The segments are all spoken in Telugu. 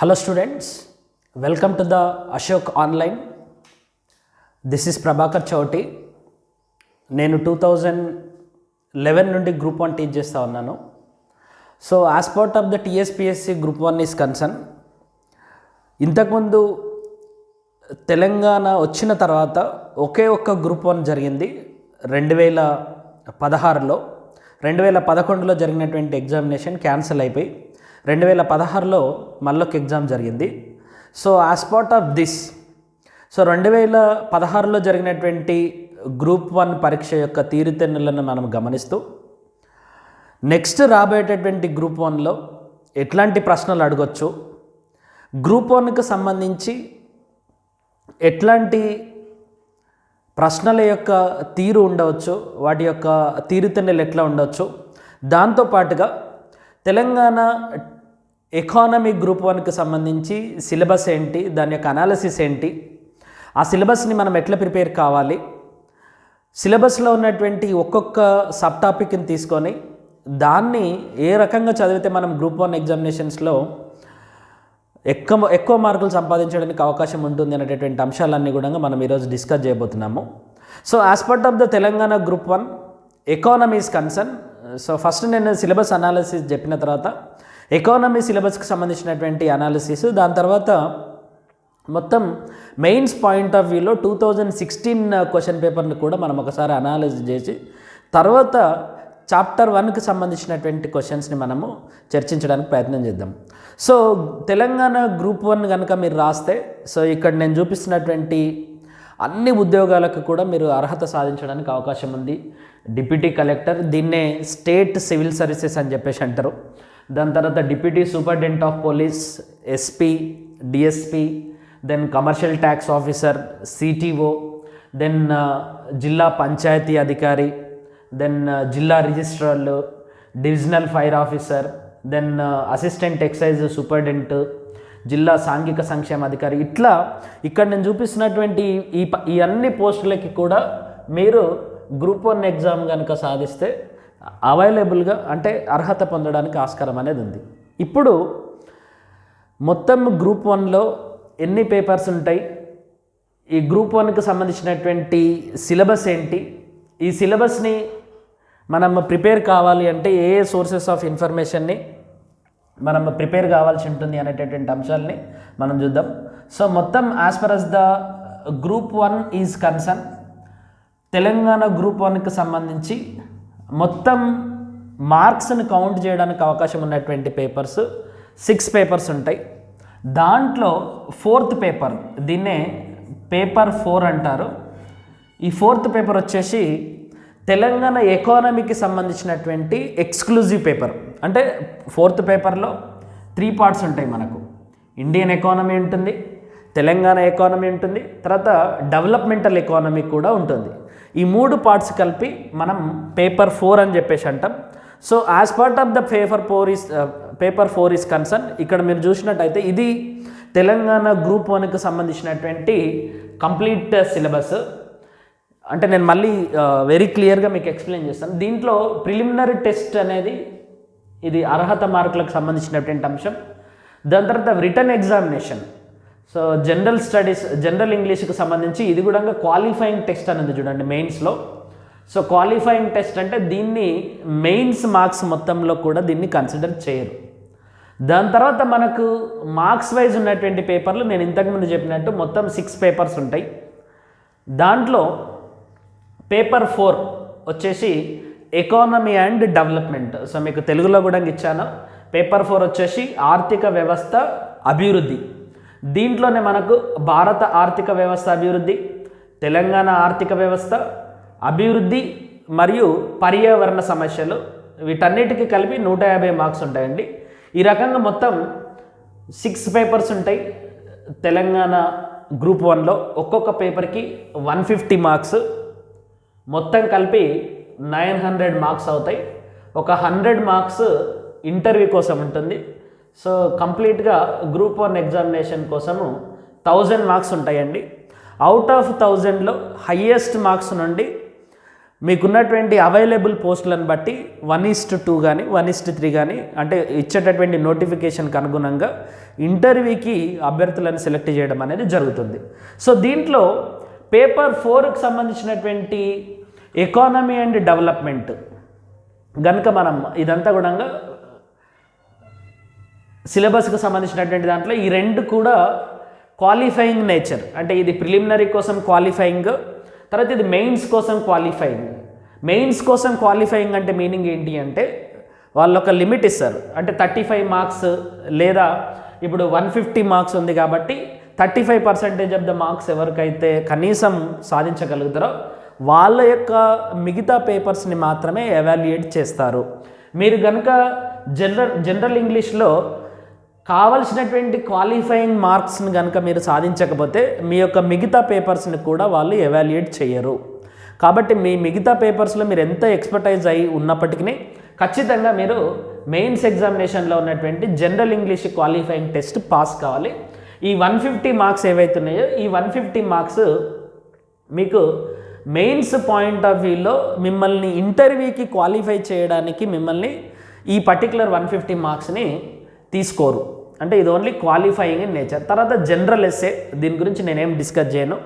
Hello students, welcome to the Ashok Online. This is Prabhakar Chowti. నేను 2011 నుండి గ్రూప్ 1 టీచ్ చేస్తూ ఉన్నాను. So as part of the TSPSC group 1 is concern, ఇంతకుముందు తెలంగాణ వచ్చిన తర్వాత ఒకే ఒక్క గ్రూప్ 1 జరిగింది 2016లో. 2011లో జరిగినటువంటి ఎగ్జామినేషన్ క్యాన్సిల్ అయిపోయి 2016లో మళ్ళొక ఎగ్జామ్ జరిగింది. So as part of this, so 2016లో జరిగినటువంటి గ్రూప్ 1 పరీక్ష యొక్క తీరుతెన్నులను మనం గమనిస్తూ నెక్స్ట్ రాబోయేటటువంటి గ్రూప్ 1లో ఎట్లాంటి ప్రశ్నలు అడగొచ్చు, గ్రూప్ 1కి సంబంధించి ఎట్లాంటి ప్రశ్నల యొక్క తీరు ఉండవచ్చు, వాటి యొక్క తీరుతెన్నులు ఎట్లా ఉండవచ్చు, దాంతోపాటుగా తెలంగాణ ఎకానమీ గ్రూప్ 1కి సంబంధించి సిలబస్ ఏంటి, దాని యొక్క అనాలిసిస్ ఏంటి, ఆ సిలబస్ని మనం ఎట్లా ప్రిపేర్ కావాలి, సిలబస్లో ఉన్నటువంటి ఒక్కొక్క సబ్ టాపిక్ని తీసుకొని దాన్ని ఏ రకంగా చదివితే మనం గ్రూప్ 1 ఎగ్జామినేషన్స్లో ఎక్కువ మార్కులు సంపాదించడానికి అవకాశం ఉంటుంది అనేటటువంటి అంశాలన్నీ కూడా మనం ఈరోజు డిస్కస్ చేయబోతున్నాము. So as part of the Telangana group 1 economy is concern. So first నేను సిలబస్ అనాలిసిస్ చెప్పిన తర్వాత ఎకానమీ సిలబస్కి సంబంధించినటువంటి అనాలిసిస్, దాని తర్వాత మొత్తం మెయిన్స్ పాయింట్ ఆఫ్ వ్యూలో 2016 క్వశ్చన్ పేపర్ని కూడా మనం ఒకసారి అనాలిసిస్ చేసి తర్వాత చాప్టర్ 1కి సంబంధించినటువంటి క్వశ్చన్స్ని మనము చర్చించడానికి ప్రయత్నం చేద్దాం. సో తెలంగాణ గ్రూప్ 1 కనుక మీరు రాస్తే, సో ఇక్కడ నేను చూపిస్తున్నటువంటి అన్ని ఉద్యోగాలకు కూడా మీరు అర్హత సాధించడానికి అవకాశం ఉంది. డిప్యూటీ కలెక్టర్, దీన్నే స్టేట్ సివిల్ సర్వీసెస్ అని చెప్పేసి అంటారు. దాని తర్వాత deputy superintendent of police, SP, DSP, then commercial tax officer, CTO, then జిల్లా పంచాయతీ అధికారి, దెన్ జిల్లా రిజిస్ట్రార్లు, divisional fire officer, then assistant excise superintendent, జిల్లా సాంఘిక సంక్షేమ అధికారి. ఇట్లా ఇక్కడ నేను చూపిస్తున్నటువంటి ఈ అన్ని పోస్టులకి కూడా మీరు గ్రూప్ 1 ఎగ్జామ్ కనుక సాధిస్తే అవైలబుల్గా అంటే అర్హత పొందడానికి ఆస్కారం అనేది ఉంది. ఇప్పుడు మొత్తం గ్రూప్ 1లో ఎన్ని పేపర్స్ ఉంటాయి, ఈ గ్రూప్ 1కి సంబంధించినటువంటి సిలబస్ ఏంటి, ఈ సిలబస్ని మనం ప్రిపేర్ కావాలి అంటే ఏ సోర్సెస్ ఆఫ్ ఇన్ఫర్మేషన్ని మనం ప్రిపేర్ కావాల్సి ఉంటుంది అనేటటువంటి అంశాలని మనం చూద్దాం. సో మొత్తం as per as the group 1 is concern, Telangana group 1కి సంబంధించి మొత్తం మార్క్స్ని కౌంట్ చేయడానికి అవకాశం ఉన్నటువంటి పేపర్స్ 6 పేపర్స్ ఉంటాయి. దాంట్లో 4th పేపర్, దీన్నే పేపర్ 4 అంటారు. ఈ 4th పేపర్ వచ్చేసి తెలంగాణ ఎకానమీకి సంబంధించినటువంటి ఎక్స్క్లూజివ్ పేపర్. అంటే 4th పేపర్లో 3 పార్ట్స్ ఉంటాయి మనకు. ఇండియన్ ఎకానమీ ఉంటుంది, తెలంగాణ ఎకానమీ ఉంటుంది, తర్వాత డెవలప్మెంటల్ ఎకానమీ కూడా ఉంటుంది. ఈ 3 పార్ట్స్ కలిపి మనం పేపర్ 4 అని చెప్పేసి అంటాం. So as part of the paper 4 is concern, ఇక్కడ మీరు చూసినట్టయితే ఇది తెలంగాణ గ్రూప్ 1కి సంబంధించినటువంటి కంప్లీట్ సిలబస్. అంటే నేను మళ్ళీ వెరీ క్లియర్గా మీకు ఎక్స్ప్లెయిన్ చేస్తాను. దీంట్లో ప్రిలిమినరీ టెస్ట్ అనేది ఇది అర్హత మార్కులకు సంబంధించినటువంటి అంశం. దాని తర్వాత written examination, so general studies, general ఇంగ్లీష్కి సంబంధించి ఇది కూడా క్వాలిఫైయింగ్ టెస్ట్ అనేది చూడండి మెయిన్స్లో. సో క్వాలిఫైయింగ్ టెస్ట్ అంటే దీన్ని మెయిన్స్ మార్క్స్ మొత్తంలో కూడా దీన్ని కన్సిడర్ చేయరు. దాని తర్వాత మనకు మార్క్స్ వైజ్ ఉన్నటువంటి పేపర్లు నేను ఇంతకుముందు చెప్పినట్టు మొత్తం 6 పేపర్స్ ఉంటాయి. దాంట్లో పేపర్ 4 వచ్చేసి ఎకానమీ అండ్ డెవలప్మెంట్. సో మీకు తెలుగులో కూడా ఇచ్చాను. పేపర్ 4 వచ్చేసి ఆర్థిక వ్యవస్థ అభివృద్ధి. దీంట్లోనే మనకు భారత ఆర్థిక వ్యవస్థ అభివృద్ధి, తెలంగాణ ఆర్థిక వ్యవస్థ అభివృద్ధి మరియు పర్యావరణ సమస్యలు, వీటన్నిటికీ కలిపి 150 మార్క్స్ ఉంటాయండి. ఈ రకంగా మొత్తం 6 పేపర్స్ ఉంటాయి తెలంగాణ గ్రూప్ 1లో. ఒక్కొక్క పేపర్కి 150 మార్క్స్, మొత్తం కలిపి 900 మార్క్స్ అవుతాయి. ఒక 100 మార్క్స్ ఇంటర్వ్యూ కోసం ఉంటుంది. సో కంప్లీట్గా గ్రూప్ 1 ఎగ్జామినేషన్ కోసము 1000 మార్క్స్ ఉంటాయండి. అవుట్ ఆఫ్ 1000లో హయ్యెస్ట్ మార్క్స్ నుండి మీకున్నటువంటి అవైలబుల్ పోస్టులను బట్టి 1:2 కానీ 1:3 కానీ అంటే ఇచ్చేటటువంటి నోటిఫికేషన్కి అనుగుణంగా ఇంటర్వ్యూకి అభ్యర్థులను సెలెక్ట్ చేయడం అనేది జరుగుతుంది. సో దీంట్లో పేపర్ 4కి సంబంధించినటువంటి ఎకానమీ అండ్ డెవలప్మెంట్ కనుక మనం ఇదంతా కూడా సిలబస్కి సంబంధించినటువంటి దాంట్లో ఈ రెండు కూడా క్వాలిఫైయింగ్ నేచర్, అంటే ఇది ప్రిలిమినరీ కోసం క్వాలిఫైయింగ్, తర్వాత ఇది మెయిన్స్ కోసం క్వాలిఫైయింగ్. మెయిన్స్ కోసం క్వాలిఫైయింగ్ అంటే మీనింగ్ ఏంటి అంటే వాళ్ళు ఒక లిమిట్ ఇస్తారు, అంటే 35 మార్క్స్ లేదా ఇప్పుడు 150 మార్క్స్ ఉంది కాబట్టి 35% ఆఫ్ ద మార్క్స్ ఎవరికైతే కనీసం సాధించగలుగుతారో వాళ్ళ యొక్క మిగతా పేపర్స్ని మాత్రమే ఎవాల్యుయేట్ చేస్తారు. మీరు కనుక జనరల్ ఇంగ్లీష్లో కావలసినటువంటి క్వాలిఫైయింగ్ మార్క్స్ని కనుక మీరు సాధించకపోతే మీ యొక్క మిగతా పేపర్స్ని కూడా వాళ్ళు ఎవాల్యుయేట్ చేయరు. కాబట్టి మీ మిగతా పేపర్స్లో మీరు ఎంత ఎక్స్పర్టైజ్ అయి ఉన్నప్పటికీ ఖచ్చితంగా మీరు మెయిన్స్ ఎగ్జామినేషన్లో ఉన్నటువంటి general English qualifying test pass కావాలి. ఈ 150 మార్క్స్ ఏవైతున్నాయో ఈ 150 మార్క్స్ మీకు మెయిన్స్ పాయింట్ ఆఫ్ వ్యూలో మిమ్మల్ని ఇంటర్వ్యూకి క్వాలిఫై చేయడానికి మిమ్మల్ని ఈ పర్టికులర్ 150 మార్క్స్ని తీసుకోరు, అంటే ఇది ఓన్లీ క్వాలిఫైయింగ్ ఇన్ నేచర్. తర్వాత జనరల్ ఎస్సే, దీని గురించి నేనేం డిస్కస్ చేయను,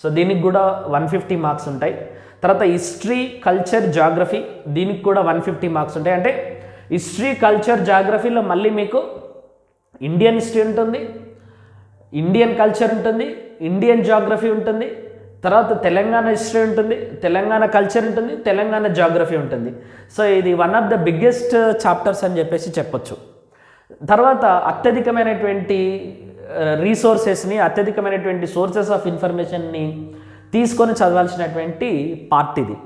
సో దీనికి కూడా 150 మార్క్స్ ఉంటాయి. తర్వాత హిస్టరీ, కల్చర్, జాగ్రఫీ, దీనికి కూడా 150 మార్క్స్ ఉంటాయి. అంటే హిస్టరీ, కల్చర్, జాగ్రఫీలో మళ్ళీ మీకు ఇండియన్ హిస్టరీ ఉంటుంది, ఇండియన్ కల్చర్ ఉంటుంది, ఇండియన్ జాగ్రఫీ ఉంటుంది, తర్వాత తెలంగాణ హిస్టరీ ఉంటుంది, తెలంగాణ కల్చర్ ఉంటుంది, తెలంగాణ జాగ్రఫీ ఉంటుంది. సో ఇది one of the biggest chapters అని చెప్పేసి చెప్పొచ్చు. తర్వాత అత్యధికమైనటువంటి రీసోర్సెస్ని, అత్యధికమైనటువంటి సోర్సెస్ ఆఫ్ ఇన్ఫర్మేషన్ని తీసుకొని చదవాల్సినటువంటి పార్ట్ ఇది.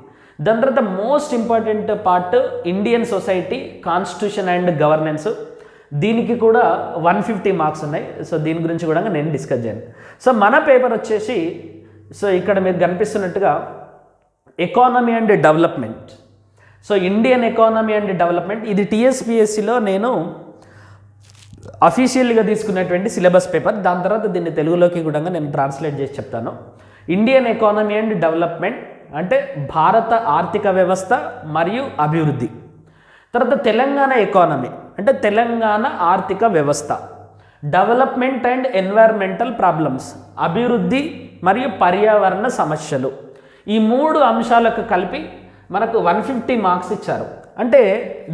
దాని తర్వాత most important part Indian society, constitution and governance, దీనికి కూడా 150 మార్క్స్ ఉన్నాయి. సో దీని గురించి కూడా నేను డిస్కస్ చేయను. సో మన పేపర్ వచ్చేసి, సో ఇక్కడ మీరు కనిపిస్తున్నట్టుగా economy and development. So Indian economy and development, ఇది టీఎస్పీఎస్సీలో నేను అఫీషియల్గా తీసుకున్నటువంటి సిలబస్ పేపర్. దాని తర్వాత దీన్ని తెలుగులోకి కూడా నేను ట్రాన్స్లేట్ చేసి చెప్తాను. ఇండియన్ ఎకానమీ అండ్ డెవలప్మెంట్ అంటే భారత ఆర్థిక వ్యవస్థ మరియు అభివృద్ధి. తర్వాత తెలంగాణ ఎకానమీ అంటే తెలంగాణ ఆర్థిక వ్యవస్థ. డెవలప్మెంట్ అండ్ ఎన్వైర్మెంటల్ ప్రాబ్లమ్స్, అభివృద్ధి మరియు పర్యావరణ సమస్యలు. ఈ 3 అంశాలకు కలిపి మనకు 150 మార్క్స్ ఇచ్చారు. అంటే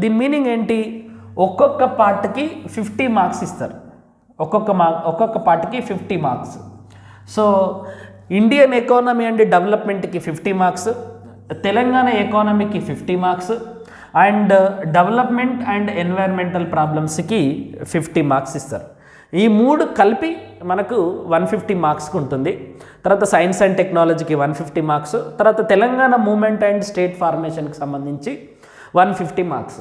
దీని మీనింగ్ ఏంటి, ఒక్కొక్క పార్ట్కి 50 మార్క్స్ ఇస్తారు, ఒక్కొక్క పార్ట్కి 50 marks. So Indian economy and డెవలప్మెంట్కి 50 మార్క్స్, తెలంగాణ ఎకానమీకి 50 marks, and development and environmental ప్రాబ్లమ్స్కి 50 మార్క్స్ ఇస్తారు. ఈ 3 కలిపి మనకు 150 మార్క్స్కి ఉంటుంది. తర్వాత సైన్స్ అండ్ టెక్నాలజీకి 150 మార్క్స్, తర్వాత తెలంగాణ మూమెంట్ అండ్ స్టేట్ ఫార్మేషన్కి సంబంధించి 150 మార్క్స్.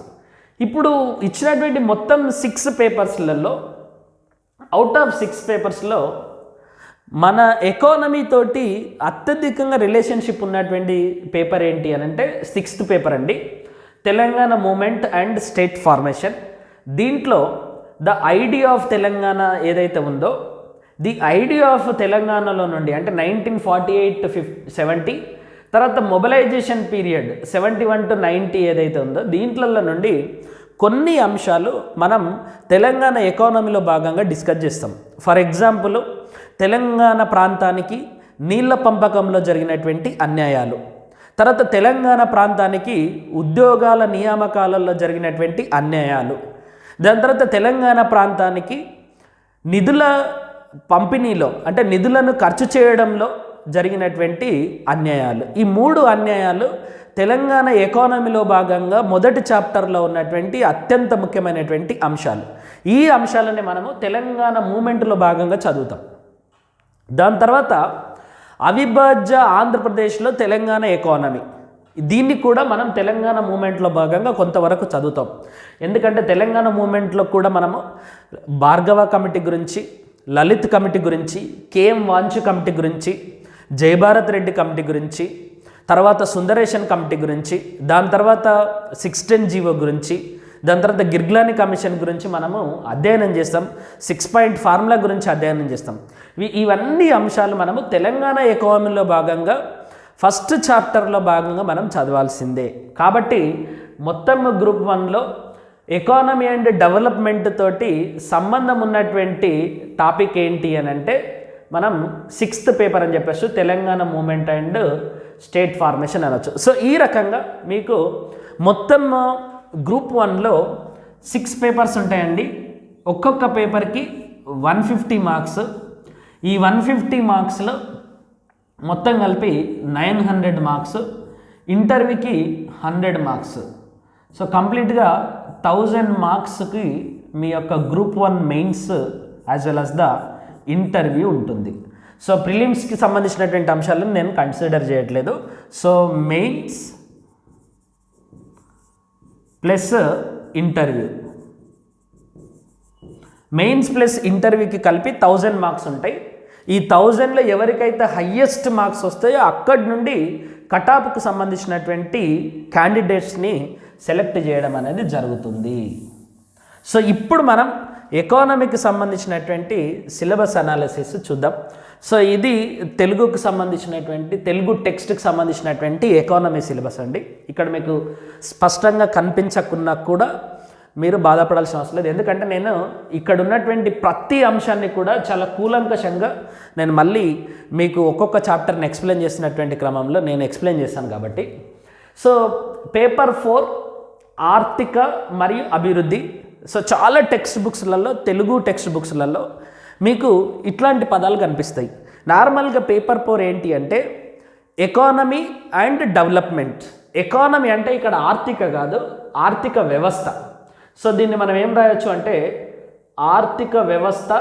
ఇప్పుడు ఇచ్చినటువంటి మొత్తం 6 పేపర్స్లలో అవుట్ ఆఫ్ 6 పేపర్స్లో మన ఎకానమీ తోటి అత్యధికంగా రిలేషన్షిప్ ఉన్నటువంటి పేపర్ ఏంటి అని అంటే 6th పేపర్ అండి, Telangana movement and state formation. దీంట్లో ద ఐడియా ఆఫ్ తెలంగాణ ఏదైతే ఉందో, ది ఐడియా ఆఫ్ తెలంగాణలో నుండి అంటే 1948 to 70, తర్వాత మొబిలైజేషన్ పీరియడ్ 71 to 90 ఏదైతే ఉందో దీంట్లలో నుండి కొన్ని అంశాలు మనం తెలంగాణ ఎకానమీలో భాగంగా డిస్కస్ చేస్తాం. ఫర్ ఎగ్జాంపుల్, తెలంగాణ ప్రాంతానికి నీళ్ల పంపకంలో జరిగినటువంటి అన్యాయాలు, తర్వాత తెలంగాణ ప్రాంతానికి ఉద్యోగాల నియామకాలలో జరిగినటువంటి అన్యాయాలు, దాని తర్వాత తెలంగాణ ప్రాంతానికి నిధుల పంపిణీలో అంటే నిధులను ఖర్చు చేయడంలో జరిగినటువంటి అన్యాయాలు. ఈ 3 అన్యాయాలు తెలంగాణ ఎకానమీలో భాగంగా మొదటి చాప్టర్లో ఉన్నటువంటి అత్యంత ముఖ్యమైనటువంటి అంశాలు. ఈ అంశాలని మనము తెలంగాణ మూమెంట్లో భాగంగా చదువుతాం. దాని తర్వాత అవిభాజ్య ఆంధ్రప్రదేశ్లో తెలంగాణ ఎకానమీ, దీన్ని కూడా మనం తెలంగాణ మూమెంట్లో భాగంగా కొంతవరకు చదువుతాం. ఎందుకంటే తెలంగాణ మూమెంట్లో కూడా మనము భార్గవ కమిటీ గురించి, లలిత్ కమిటీ గురించి, కేఎం వాంచు కమిటీ గురించి, జయభారత్ రెడ్డి కమిటీ గురించి, తర్వాత సుందరేషన్ కమిటీ గురించి, దాని తర్వాత 610 జీవో గురించి, దాని తర్వాత గిర్గ్లాని కమిషన్ గురించి మనము అధ్యయనం చేస్తాం. 6 పాయింట్ ఫార్ములా గురించి అధ్యయనం చేస్తాం. ఇవన్నీ అంశాలు మనము తెలంగాణ ఎకానమీలో భాగంగా ఫస్ట్ చాప్టర్లో భాగంగా మనం చదవాల్సిందే. కాబట్టి మొత్తం గ్రూప్ 1లో ఎకానమీ అండ్ డెవలప్మెంట్ తోటి సంబంధం ఉన్నటువంటి టాపిక్ ఏంటి అని అంటే మనం 6th పేపర్ అని చెప్పచ్చు, Telangana movement and state formation అనొచ్చు. సో ఈ రకంగా మీకు మొత్తం గ్రూప్ 1లో 6 పేపర్స్ ఉంటాయండి. ఒక్కొక్క పేపర్కి 150 మార్క్స్. ఈ 150 మార్క్స్లో మొత్తం కలిపి 900 మార్క్స్, ఇంటర్వ్యూకి 100 మార్క్స్. సో కంప్లీట్గా 1000 మార్క్స్కి మీ యొక్క group 1 mains as well as the interview ఉంటుంది. సో ప్రిలిమ్స్కి సంబంధించినటువంటి అంశాలను నేను కన్సిడర్ చేయట్లేదు. So mains plus interview, mains plus ఇంటర్వ్యూకి కలిపి 1000 మార్క్స్ ఉంటాయి. ఈ 1000లో ఎవరికైతే హయ్యెస్ట్ మార్క్స్ వస్తాయో అక్కడి నుండి కటాప్కు సంబంధించినటువంటి క్యాండిడేట్స్ని సెలెక్ట్ చేయడం అనేది జరుగుతుంది. సో ఇప్పుడు మనం ఎకానమీకి సంబంధించినటువంటి సిలబస్ అనాలిసిస్ చూద్దాం. సో ఇది తెలుగుకు సంబంధించినటువంటి, తెలుగు టెక్స్ట్కి సంబంధించినటువంటి ఎకానమీ సిలబస్ అండి. ఇక్కడ మీకు స్పష్టంగా కనిపించకున్నా కూడా మీరు బాధపడాల్సిన అవసరం లేదు, ఎందుకంటే నేను ఇక్కడ ఉన్నటువంటి ప్రతి అంశాన్ని కూడా చాలా కూలంకషంగా నేను మళ్ళీ మీకు ఒక్కొక్క చాప్టర్ని ఎక్స్ప్లెయిన్ చేసినటువంటి క్రమంలో నేను ఎక్స్ప్లెయిన్ చేశాను కాబట్టి. సో పేపర్ 4 ఆర్థిక మరియు అభివృద్ధి. సో చాలా టెక్స్ట్ బుక్స్లలో, తెలుగు టెక్స్ట్ బుక్స్లలో మీకు ఇట్లాంటి పదాలు కనిపిస్తాయి. నార్మల్గా పేపర్ 4 ఏంటి అంటే ఎకానమీ అండ్ డెవలప్మెంట్. ఎకానమీ అంటే ఇక్కడ ఆర్థిక కాదు, ఆర్థిక వ్యవస్థ. సో దీన్ని మనం ఏం రాయొచ్చు అంటే ఆర్థిక వ్యవస్థ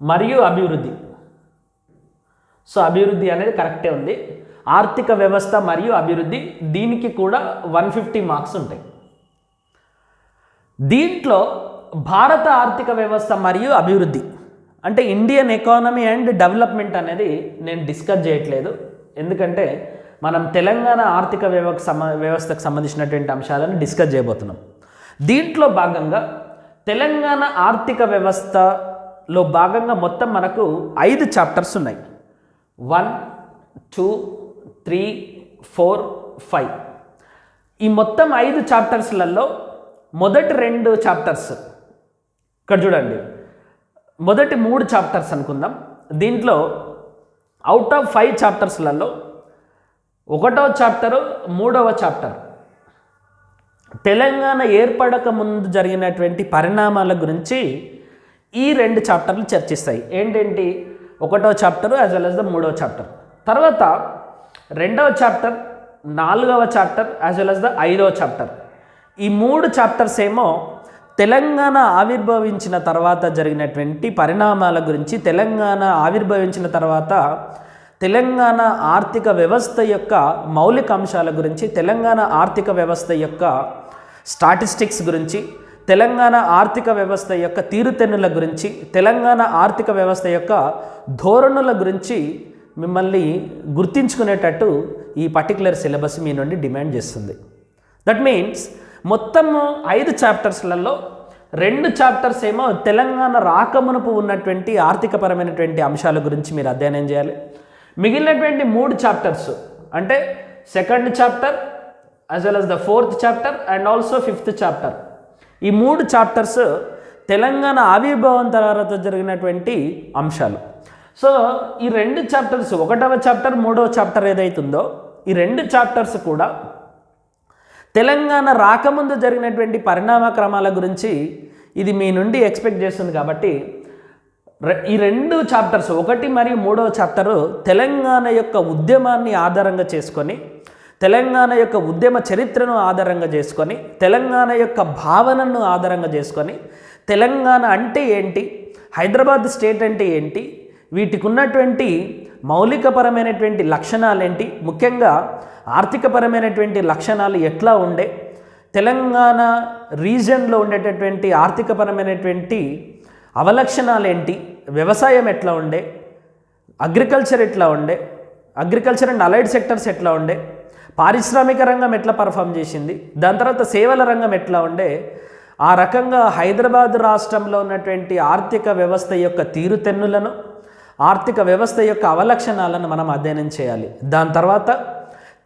మరియు అభివృద్ధి. సో అభివృద్ధి అనేది కరెక్టే ఉంది. ఆర్థిక వ్యవస్థ మరియు అభివృద్ధి, దీనికి కూడా 150 మార్క్స్ ఉంటాయి. దీంట్లో భారత ఆర్థిక వ్యవస్థ మరియు అభివృద్ధి అంటే ఇండియన్ ఎకానమీ అండ్ డెవలప్మెంట్ అనేది నేను డిస్కస్ చేయట్లేదు, ఎందుకంటే మనం తెలంగాణ ఆర్థిక వ్యవస్థకు సంబంధించినటువంటి అంశాలను డిస్కస్ చేయబోతున్నాం. దీంట్లో భాగంగా తెలంగాణ ఆర్థిక వ్యవస్థలో భాగంగా మొత్తం మనకు 5 చాప్టర్స్ ఉన్నాయి. 1, 2, 3, 4, 5. ఈ మొత్తం 5 చాప్టర్స్లలో మొదటి 2 చాప్టర్స్ ఇక్కడ చూడండి, మొదటి 3 చాప్టర్స్ అనుకుందాం. దీంట్లో అవుట్ ఆఫ్ 5 చాప్టర్స్లలో 1వ చాప్టరు, 3వ చాప్టర్ తెలంగాణ ఏర్పడక ముందు జరిగినటువంటి పరిణామాల గురించి ఈ 2 చాప్టర్లు చర్చిస్తాయి. ఏంటేంటి? 1వ chapter as well as the 3వ చాప్టర్. తర్వాత 2వ చాప్టర్, 4వ chapter as well as the 5వ చాప్టర్. ఈ 3 చాప్టర్స్ ఏమో తెలంగాణ ఆవిర్భవించిన తర్వాత జరిగినటువంటి పరిణామాల గురించి, తెలంగాణ ఆవిర్భవించిన తర్వాత తెలంగాణ ఆర్థిక వ్యవస్థ యొక్క మౌలిక అంశాల గురించి, తెలంగాణ ఆర్థిక వ్యవస్థ యొక్క స్టాటిస్టిక్స్ గురించి, తెలంగాణ ఆర్థిక వ్యవస్థ యొక్క తీరుతెన్నుల గురించి, తెలంగాణ ఆర్థిక వ్యవస్థ యొక్క ధోరణుల గురించి మిమ్మల్ని గుర్తించుకునేటట్టు ఈ పర్టికులర్ సిలబస్ మీ నుండి డిమాండ్ చేస్తుంది. దట్ మీన్స్ మొత్తం 5 చాప్టర్స్లలో 2 చాప్టర్స్ ఏమో తెలంగాణ రాకమునుపు ఉన్నటువంటి ఆర్థికపరమైనటువంటి అంశాల గురించి మీరు అధ్యయనం చేయాలి. మిగిలినటువంటి 3 చాప్టర్స్ అంటే 2nd chapter as well as the 4th chapter and also 5th chapter. ఈ 3 చాప్టర్స్ తెలంగాణ ఆవిర్భావం తర్వాత జరిగినటువంటి అంశాలు. సో ఈ 2 చాప్టర్స్, 1వ చాప్టర్ 3వ చాప్టర్ ఏదైతుందో ఈ 2 చాప్టర్స్ కూడా తెలంగాణ రాకముందు జరిగినటువంటి పరిణామ క్రమాల గురించి ఇది మీ నుండి ఎక్స్పెక్ట్ చేస్తుంది. కాబట్టి ఈ 2 చాప్టర్స్, 1 మరియు 3వ చాప్టరు తెలంగాణ యొక్క ఉద్యమాన్ని ఆధారంగా చేసుకొని, తెలంగాణ యొక్క ఉద్యమ చరిత్రను ఆధారంగా చేసుకొని, తెలంగాణ యొక్క భావనను ఆధారంగా చేసుకొని, తెలంగాణ అంటే ఏంటి, హైదరాబాద్ స్టేట్ అంటే ఏంటి, వీటికి ఉన్నటువంటి మౌలికపరమైనటువంటి లక్షణాలు ఏంటి, ముఖ్యంగా ఆర్థికపరమైనటువంటి లక్షణాలు ఎట్లా ఉండే, తెలంగాణ రీజన్లో ఉండేటటువంటి ఆర్థికపరమైనటువంటి అవలక్షణాలు ఏంటి, వ్యవసాయం ఎట్లా ఉండే, అగ్రికల్చర్ ఎట్లా ఉండే, అగ్రికల్చర్ అండ్ అలైడ్ సెక్టర్స్ ఎట్లా ఉండే, పారిశ్రామిక రంగం ఎట్లా పర్ఫామ్ చేసింది, దాని తర్వాత సేవల రంగం ఎట్లా ఉండే, ఆ రకంగా హైదరాబాద్ రాష్ట్రంలో ఉన్నటువంటి ఆర్థిక వ్యవస్థ యొక్క తీరుతెన్నులను, ఆర్థిక వ్యవస్థ యొక్క అవలక్షణాలను మనం అధ్యయనం చేయాలి. దాని తర్వాత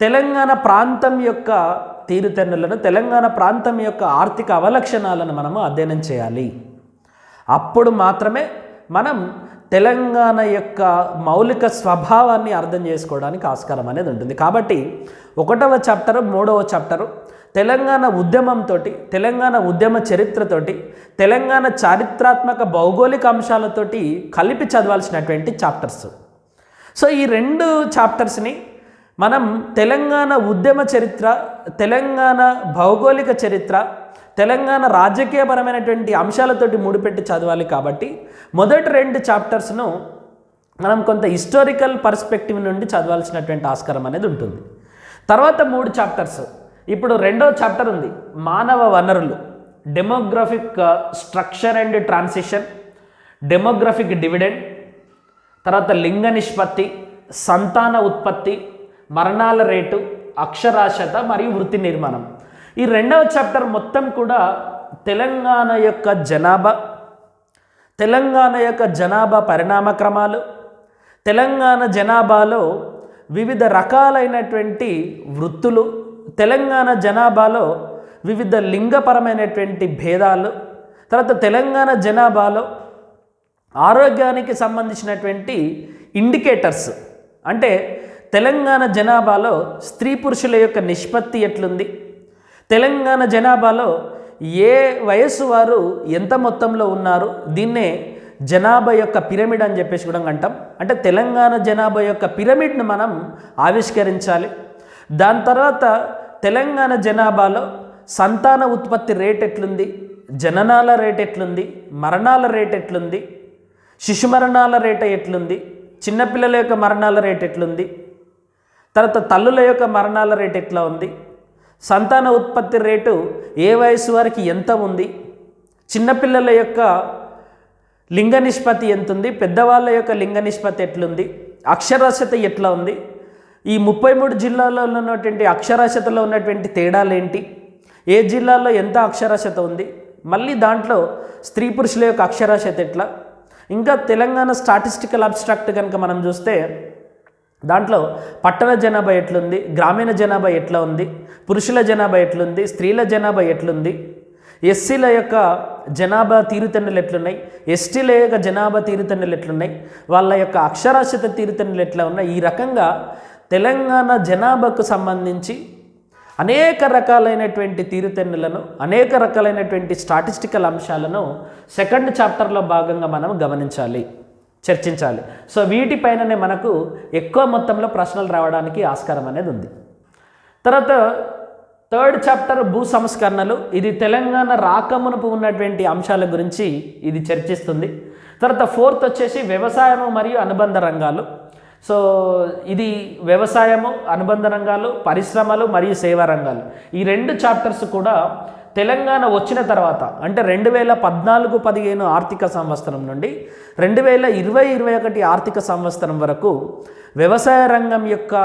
తెలంగాణ ప్రాంతం యొక్క తీరుతెన్నులను, తెలంగాణ ప్రాంతం యొక్క ఆర్థిక అవలక్షణాలను మనము అధ్యయనం చేయాలి. అప్పుడు మాత్రమే మనం తెలంగాణ యొక్క మౌలిక స్వభావాన్ని అర్థం చేసుకోవడానికి ఆస్కారం అనేది ఉంటుంది. కాబట్టి 1వ చాప్టరు 3వ చాప్టరు తెలంగాణ ఉద్యమంతో, తెలంగాణ ఉద్యమ చరిత్రతోటి, తెలంగాణ చారిత్రాత్మక భౌగోళిక అంశాలతోటి కలిపి చదవాల్సినటువంటి చాప్టర్స్. సో ఈ 2 చాప్టర్స్ని మనం తెలంగాణ ఉద్యమ చరిత్ర, తెలంగాణ భౌగోళిక చరిత్ర, తెలంగాణ రాజకీయపరమైనటువంటి అంశాలతోటి ముడిపెట్టి చదవాలి. కాబట్టి మొదటి 2 చాప్టర్స్ను మనం కొంత హిస్టారికల్ పర్స్పెక్టివ్ నుండి చదవాల్సినటువంటి ఆస్కారం అనేది ఉంటుంది. తర్వాత 3 చాప్టర్స్, ఇప్పుడు 2వ చాప్టర్ ఉంది, మానవ వనరులు, demographic structure and transition, demographic dividend, తర్వాత లింగ నిష్పత్తి, సంతాన ఉత్పత్తి, మరణాల రేటు, అక్షరాస్యత మరియు వృత్తి నిర్మాణం. ఈ 2వ చాప్టర్ మొత్తం కూడా తెలంగాణ యొక్క జనాభా, తెలంగాణ యొక్క జనాభా పరిణామ క్రమాలు, తెలంగాణ జనాభాలో వివిధ రకాలైనటువంటి వృత్తులు, తెలంగాణ జనాభాలో వివిధ లింగపరమైనటువంటి భేదాలు, తర్వాత తెలంగాణ జనాభాలో ఆరోగ్యానికి సంబంధించినటువంటి ఇండికేటర్స్, అంటే తెలంగాణ జనాభాలో స్త్రీ పురుషుల యొక్క నిష్పత్తి ఎట్లుంది, తెలంగాణ జనాభాలో ఏ వయస్సు వారు ఎంత మొత్తంలో ఉన్నారు, దీన్నే జనాభా యొక్క పిరమిడ్ అని చెప్పేసి కూడా అంటాం. అంటే తెలంగాణ జనాభా యొక్క పిరమిడ్ను మనం ఆవిష్కరించాలి. దాని తర్వాత తెలంగాణ జనాభాలో సంతాన ఉత్పత్తి రేట్ ఎట్లుంది, జననాల రేట్ ఎట్లుంది, మరణాల రేట్ ఎట్లుంది, శిశు మరణాల రేట్ ఎట్లుంది, చిన్నపిల్లల యొక్క మరణాల రేట్ ఎట్లుంది, తర్వాత తల్లుల యొక్క మరణాల రేట్ ఎట్లా ఉంది, సంతాన ఉత్పత్తి రేటు ఏ వయసు వారికి ఎంత ఉంది, చిన్నపిల్లల యొక్క లింగ నిష్పత్తి ఎంత ఉంది, పెద్దవాళ్ళ యొక్క లింగ నిష్పత్తి ఎట్లుంది, అక్షరాస్యత ఎట్లా ఉంది, ఈ 33 జిల్లాలలో ఉన్నటువంటి అక్షరాస్యతలో ఉన్నటువంటి తేడాలు ఏంటి, ఏ జిల్లాలో ఎంత అక్షరాస్యత ఉంది, మళ్ళీ దాంట్లో స్త్రీ పురుషుల యొక్క అక్షరాస్యత ఎట్లా, ఇంకా తెలంగాణ స్టాటిస్టికల్ అబ్స్ట్రాక్ట్ కనుక మనం చూస్తే దాంట్లో పట్టణ జనాభా ఎట్లుంది, గ్రామీణ జనాభా ఎట్లా ఉంది, పురుషుల జనాభా ఎట్లుంది, స్త్రీల జనాభా ఎట్లుంది, ఎస్సీల యొక్క జనాభా తీరుతెన్నులు ఎట్లున్నాయి, ఎస్టీల యొక్క జనాభా తీరుతెన్నులు ఎట్లున్నాయి, వాళ్ళ యొక్క అక్షరాస్యత తీరుతెన్నులు ఎట్లా ఉన్నాయి. ఈ రకంగా తెలంగాణ జనాభాకు సంబంధించి అనేక రకాలైనటువంటి తీరుతెన్నులను, అనేక రకాలైనటువంటి స్టాటిస్టికల్ అంశాలను 2nd చాప్టర్లో భాగంగా మనం గమనించాలి, చర్చించాలి. సో వీటిపైననే మనకు ఎక్కువ మొత్తంలో ప్రశ్నలు రావడానికి ఆస్కారం అనేది ఉంది. తర్వాత 3rd చాప్టర్ భూ సంస్కరణలు, ఇది తెలంగాణ రాకమునుపు ఉన్నటువంటి అంశాల గురించి ఇది చర్చిస్తుంది. తర్వాత 4th వచ్చేసి వ్యవసాయము మరియు అనుబంధ రంగాలు. సో ఇది వ్యవసాయము, అనుబంధ రంగాలు, పరిశ్రమలు మరియు సేవా రంగాలు. ఈ 2 చాప్టర్స్ కూడా తెలంగాణ వచ్చిన తర్వాత, అంటే 2014-15 ఆర్థిక సంవత్సరం నుండి 2020-21 ఆర్థిక సంవత్సరం వరకు వ్యవసాయ రంగం యొక్క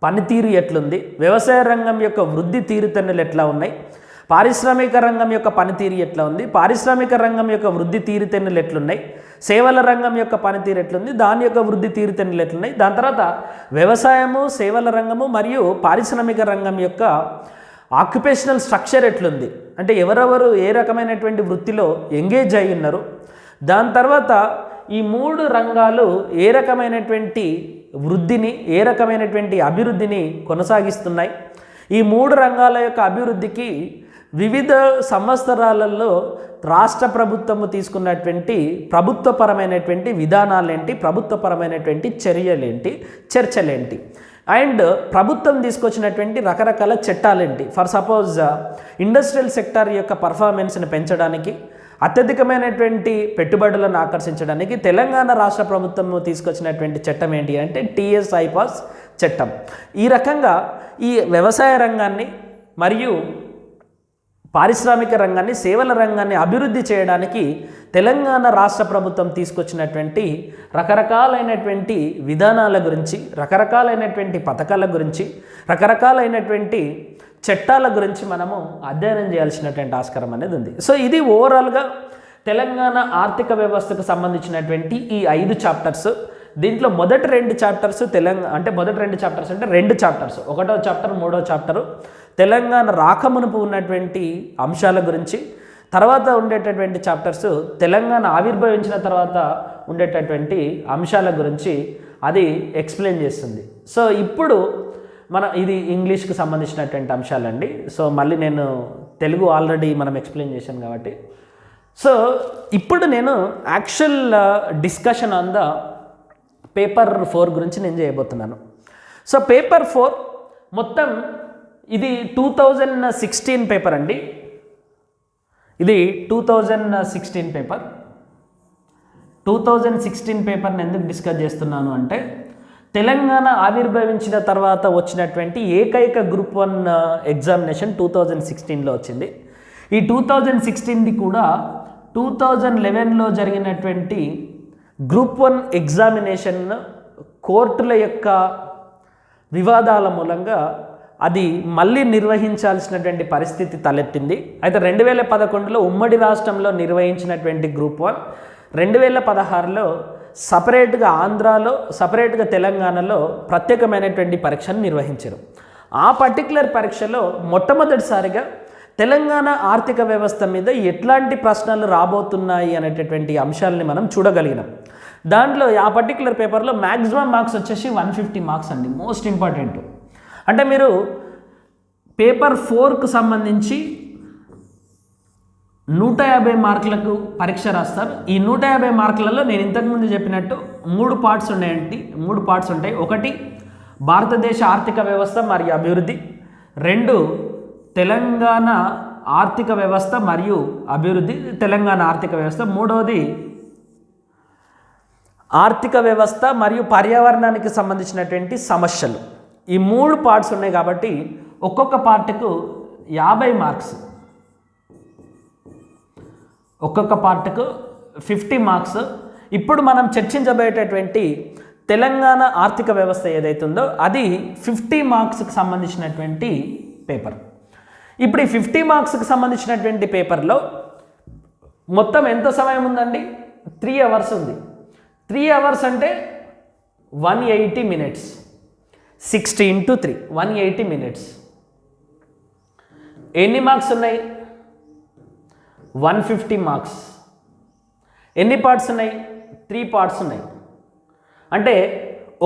పనితీరు ఎట్లుంది, వ్యవసాయ రంగం యొక్క వృద్ధి తీరుతెన్నులు ఎట్లా ఉన్నాయి, పారిశ్రామిక రంగం యొక్క పనితీరు ఎట్లా ఉంది, పారిశ్రామిక రంగం యొక్క వృద్ధి తీరుతెన్నులు ఎట్లున్నాయి, సేవల రంగం యొక్క పనితీరు ఎట్లుంది, దాని యొక్క వృద్ధి తీరుతెన్నులు ఎట్లున్నాయి, దాని తర్వాత వ్యవసాయము, సేవల రంగము మరియు పారిశ్రామిక రంగం యొక్క ఆక్యుపేషనల్ స్ట్రక్చర్ ఎట్లుంది, అంటే ఎవరెవరు ఏ రకమైనటువంటి వృత్తిలో ఎంగేజ్ అయి ఉన్నారు, దాని తర్వాత ఈ 3 రంగాలు ఏ రకమైనటువంటి వృద్ధిని, ఏ రకమైనటువంటి అభివృద్ధిని కొనసాగిస్తున్నాయి, ఈ 3 రంగాల యొక్క అభివృద్ధికి వివిధ సంవత్సరాలలో రాష్ట్ర ప్రభుత్వము తీసుకున్నటువంటి ప్రభుత్వపరమైనటువంటి విధానాలేంటి, ప్రభుత్వపరమైనటువంటి చర్యలేంటి, చర్చలేంటి, అండ్ ప్రభుత్వం తీసుకొచ్చినటువంటి రకరకాల చట్టాలేంటి. ఫర్ సపోజ్ ఇండస్ట్రియల్ సెక్టార్ యొక్క పర్ఫార్మెన్స్ని పెంచడానికి, అత్యధికమైనటువంటి పెట్టుబడులను ఆకర్షించడానికి తెలంగాణ రాష్ట్ర ప్రభుత్వం తీసుకొచ్చినటువంటి చట్టం ఏంటి అంటే టీఎస్ ఐపాస్ చట్టం. ఈ రకంగా ఈ వ్యవసాయ రంగాన్ని మరియు పారిశ్రామిక రంగాన్ని, సేవల రంగాన్ని అభివృద్ధి చేయడానికి తెలంగాణ రాష్ట్ర ప్రభుత్వం తీసుకొచ్చినటువంటి రకరకాలైనటువంటి విధానాల గురించి, రకరకాలైనటువంటి పథకాల గురించి, రకరకాలైనటువంటి చట్టాల గురించి మనము అధ్యయనం చేయాల్సినటువంటి ఆస్కారం అనేది ఉంది. సో ఇది ఓవరాల్గా తెలంగాణ ఆర్థిక వ్యవస్థకు సంబంధించినటువంటి ఈ 5 చాప్టర్స్. దీంట్లో మొదటి 2 చాప్టర్స్ మొదటి 2 చాప్టర్స్ అంటే 2 చాప్టర్స్, 1వ చాప్టర్ 3వ చాప్టరు తెలంగాణ రాకమునుపు ఉన్నటువంటి అంశాల గురించి, తర్వాత ఉండేటటువంటి చాప్టర్స్ తెలంగాణ ఆవిర్భవించిన తర్వాత ఉండేటటువంటి అంశాల గురించి అది ఎక్స్ప్లెయిన్ చేస్తుంది. సో ఇప్పుడు ఇది ఇంగ్లీష్కి సంబంధించినటువంటి అంశాలండి. సో మళ్ళీ నేను తెలుగు ఆల్రెడీ మనం ఎక్స్ప్లెయిన్ చేశాను కాబట్టి, సో ఇప్పుడు నేను actual discussion on the paper 4 గురించి నేను చేయబోతున్నాను. సో పేపర్ 4 మొత్తం ఇది 2016 పేపర్ అండి. ఇది 2016 పేపర్. 2016 పేపర్ని ఎందుకు డిస్కస్ చేస్తున్నాను అంటే, తెలంగాణ ఆవిర్భవించిన తర్వాత వచ్చినటువంటి ఏకైక గ్రూప్ 1 ఎగ్జామినేషన్ 2016లో వచ్చింది. ఈ 2016ది కూడా 2011లో జరిగినటువంటి గ్రూప్ 1 ఎగ్జామినేషన్ కోర్టుల యొక్క వివాదాల మూలంగా అది మళ్ళీ నిర్వహించాల్సినటువంటి పరిస్థితి తలెత్తింది. అయితే 2011లో ఉమ్మడి రాష్ట్రంలో నిర్వహించినటువంటి గ్రూప్ 1 2016లో సపరేట్గా ఆంధ్రాలో, సపరేట్గా తెలంగాణలో ప్రత్యేకమైనటువంటి పరీక్షను నిర్వహించారు. ఆ పర్టికులర్ పరీక్షలో మొట్టమొదటిసారిగా తెలంగాణ ఆర్థిక వ్యవస్థ మీద ఎట్లాంటి ప్రశ్నలు రాబోతున్నాయి అనేటటువంటి అంశాలని మనం చూడగలిగినాం. దాంట్లో ఆ పర్టికులర్ పేపర్లో మ్యాక్సిమం మార్క్స్ వచ్చేసి 150 మార్క్స్ అండి, మోస్ట్ ఇంపార్టెంట్. అంటే మీరు పేపర్ 4కు సంబంధించి 150 మార్కులకు పరీక్ష రాస్తారు. ఈ 150 మార్కులలో నేను ఇంతకుముందు చెప్పినట్టు 3 పార్ట్స్ ఉన్నాయండి. 3 పార్ట్స్ ఉంటాయి. 1 భారతదేశ ఆర్థిక వ్యవస్థ మరియు అభివృద్ధి, 2 తెలంగాణ ఆర్థిక వ్యవస్థ మరియు అభివృద్ధి, తెలంగాణ ఆర్థిక వ్యవస్థ, 3వది ఆర్థిక వ్యవస్థ మరియు పర్యావరణానికి సంబంధించినటువంటి సమస్యలు. ఈ 3 పార్ట్స్ ఉన్నాయి కాబట్టి ఒక్కొక్క పార్ట్కు 50 మార్క్స్, ఒక్కొక్క పార్ట్కు 50 మార్క్స్. ఇప్పుడు మనం చర్చించబోయేటటువంటి తెలంగాణ ఆర్థిక వ్యవస్థ ఏదైతుందో అది 50 మార్క్స్కి సంబంధించినటువంటి పేపర్. ఇప్పుడు ఈ 50 మార్క్స్కి సంబంధించినటువంటి పేపర్లో మొత్తం ఎంత సమయం ఉందండి? 3 అవర్స్ ఉంది. 3 అవర్స్ అంటే 180 మినిట్స్. 60 × 3 180 మినిట్స్. ఎన్ని మార్క్స్ ఉన్నాయి? 150 మార్క్స్. ఎన్ని పార్ట్స్ ఉన్నాయి? 3 పార్ట్స్ ఉన్నాయి. అంటే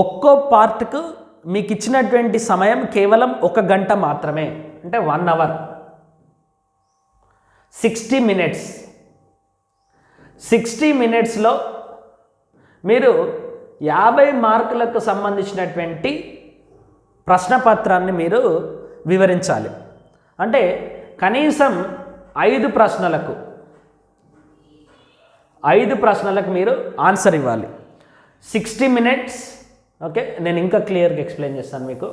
ఒక్కో పార్ట్కు మీకు ఇచ్చినటువంటి సమయం కేవలం 1 గంట మాత్రమే, అంటే 1 అవర్. 60 మినిట్స్. 60 మినిట్స్లో మీరు 50 మార్కులకు సంబంధించినటువంటి ప్రశ్నపత్రాన్ని మీరు వివరించాలి. అంటే కనీసం 5 ప్రశ్నలకు మీరు ఆన్సర్ ఇవ్వాలి. 60 మినిట్స్. ఓకే, నేను ఇంకా క్లియర్గా ఎక్స్ప్లెయిన్ చేస్తాను మీకు.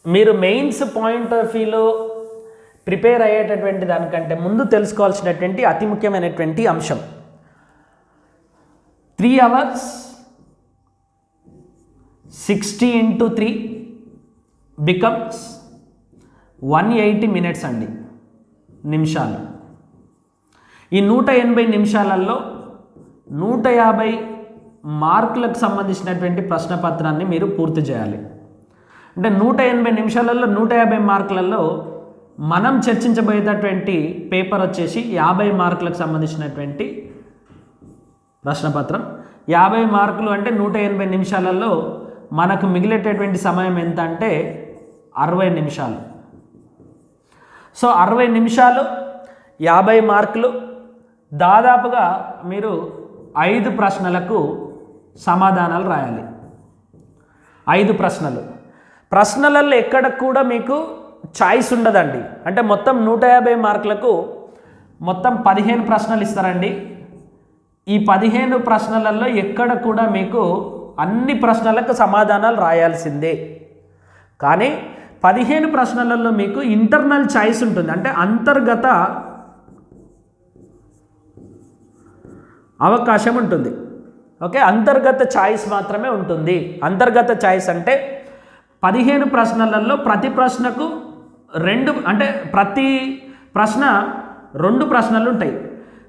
మీరు మెయిన్స్ పాయింట్ ఆఫ్ వ్యూలో ప్రిపేర్ అయ్యేటటువంటి దానికంటే ముందు తెలుసుకోవాల్సినటువంటి అతి ముఖ్యమైనటువంటి అంశం, 3 అవర్స్ 60 × 3 బికమ్స్ 180 మినిట్స్ అండి, నిమిషాలు. ఈ 180 నిమిషాలలో 150 మార్కులకు సంబంధించినటువంటి ప్రశ్నపత్రాన్ని మీరు పూర్తి చేయాలి. అంటే 180 నిమిషాలలో 150 మార్కులలో మనం చర్చించబోయేటటువంటి పేపర్ వచ్చేసి 50 మార్కులకు సంబంధించినటువంటి ప్రశ్నపత్రం. 50 మార్కులు అంటే 180 నిమిషాలలో మనకు మిగిలేటటువంటి సమయం ఎంత అంటే 60 నిమిషాలు. సో 60 నిమిషాలు 50 మార్కులు. దాదాపుగా మీరు 5 ప్రశ్నలకు సమాధానాలు రాయాలి. 5 ప్రశ్నలలో ఎక్కడ కూడా మీకు చాయిస్ ఉండదండి. అంటే మొత్తం 150 మార్కులకు మొత్తం 15 ప్రశ్నలు ఇస్తారండి. ఈ 15 ప్రశ్నలలో ఎక్కడ కూడా మీకు అన్ని ప్రశ్నలకు సమాధానాలు రాయాల్సిందే. కానీ 15 ప్రశ్నలలో మీకు ఇంటర్నల్ చాయిస్ ఉంటుంది, అంటే అంతర్గత అవకాశం ఉంటుంది. ఓకే, అంతర్గత చాయిస్ మాత్రమే ఉంటుంది. అంతర్గత చాయిస్ అంటే 15 ప్రశ్నలలో ప్రతి ప్రశ్నకు అంటే ప్రతి ప్రశ్న 2 ప్రశ్నలు ఉంటాయి.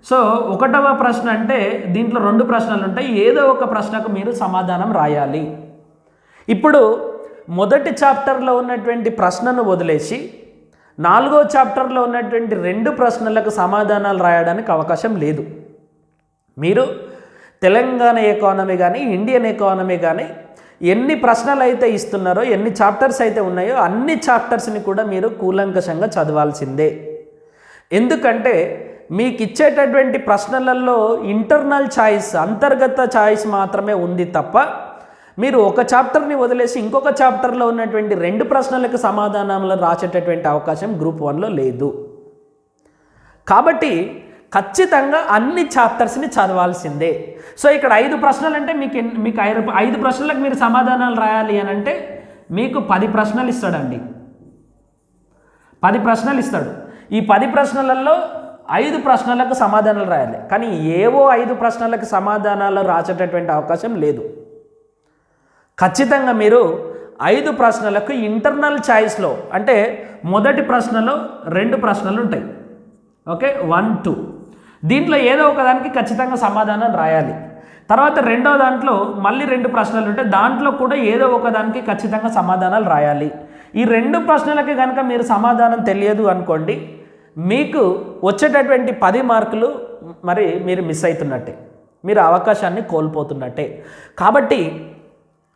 సో 1వ ప్రశ్న అంటే దీంట్లో 2 ప్రశ్నలు ఉంటాయి. ఏదో ఒక ప్రశ్నకు మీరు సమాధానం రాయాలి. ఇప్పుడు మొదటి చాప్టర్లో ఉన్నటువంటి ప్రశ్నను వదిలేసి 4వ చాప్టర్లో ఉన్నటువంటి 2 ప్రశ్నలకు సమాధానాలు రాయడానికి అవకాశం లేదు. మీరు తెలంగాణ ఎకానమీ కానీ ఇండియన్ ఎకానమీ కానీ ఎన్ని ప్రశ్నలు అయితే ఇస్తున్నారో, ఎన్ని చాప్టర్స్ అయితే ఉన్నాయో అన్ని చాప్టర్స్ని కూడా మీరు కూలంకషంగా చదవాల్సిందే. ఎందుకంటే మీకు ఇచ్చేటటువంటి ప్రశ్నలలో ఇంటర్నల్ ఛాయిస్, అంతర్గత ఛాయిస్ మాత్రమే ఉంది తప్ప మీరు ఒక చాప్టర్ని వదిలేసి ఇంకొక చాప్టర్లో ఉన్నటువంటి 2 ప్రశ్నలకు సమాధానాలు రాసేటటువంటి అవకాశం గ్రూప్ 1లో లేదు. కాబట్టి ఖచ్చితంగా అన్ని చాప్టర్స్ని చదవాల్సిందే. సో ఇక్కడ 5 ప్రశ్నలు అంటే మీకు 5 ప్రశ్నలకు మీరు సమాధానాలు రాయాలి అని అంటే మీకు 10 ప్రశ్నలు ఇస్తాడండి. 10 ప్రశ్నలు ఇస్తాడు. ఈ 10 ప్రశ్నలలో 5 ప్రశ్నలకు సమాధానాలు రాయాలి. కానీ ఏవో 5 ప్రశ్నలకు సమాధానాలు రాసేటటువంటి అవకాశం లేదు. ఖచ్చితంగా మీరు 5 ప్రశ్నలకు ఇంటర్నల్ ఛాయిస్లో, అంటే మొదటి ప్రశ్నలో 2 ప్రశ్నలు ఉంటాయి. ఓకే, 1, 2. దీంట్లో ఏదో ఒకదానికి ఖచ్చితంగా సమాధానం రాయాలి. తర్వాత రెండో దాంట్లో మళ్ళీ 2 ప్రశ్నలు ఉంటాయి. దాంట్లో కూడా ఏదో ఒకదానికి ఖచ్చితంగా సమాధానాలు రాయాలి. ఈ 2 ప్రశ్నలకి కనుక మీరు సమాధానం తెలియదు అనుకోండి, మీకు వచ్చేటటువంటి 10 మార్కులు మరి మీరు మిస్ అవుతున్నట్టే, మీరు అవకాశాన్ని కోల్పోతున్నట్టే. కాబట్టి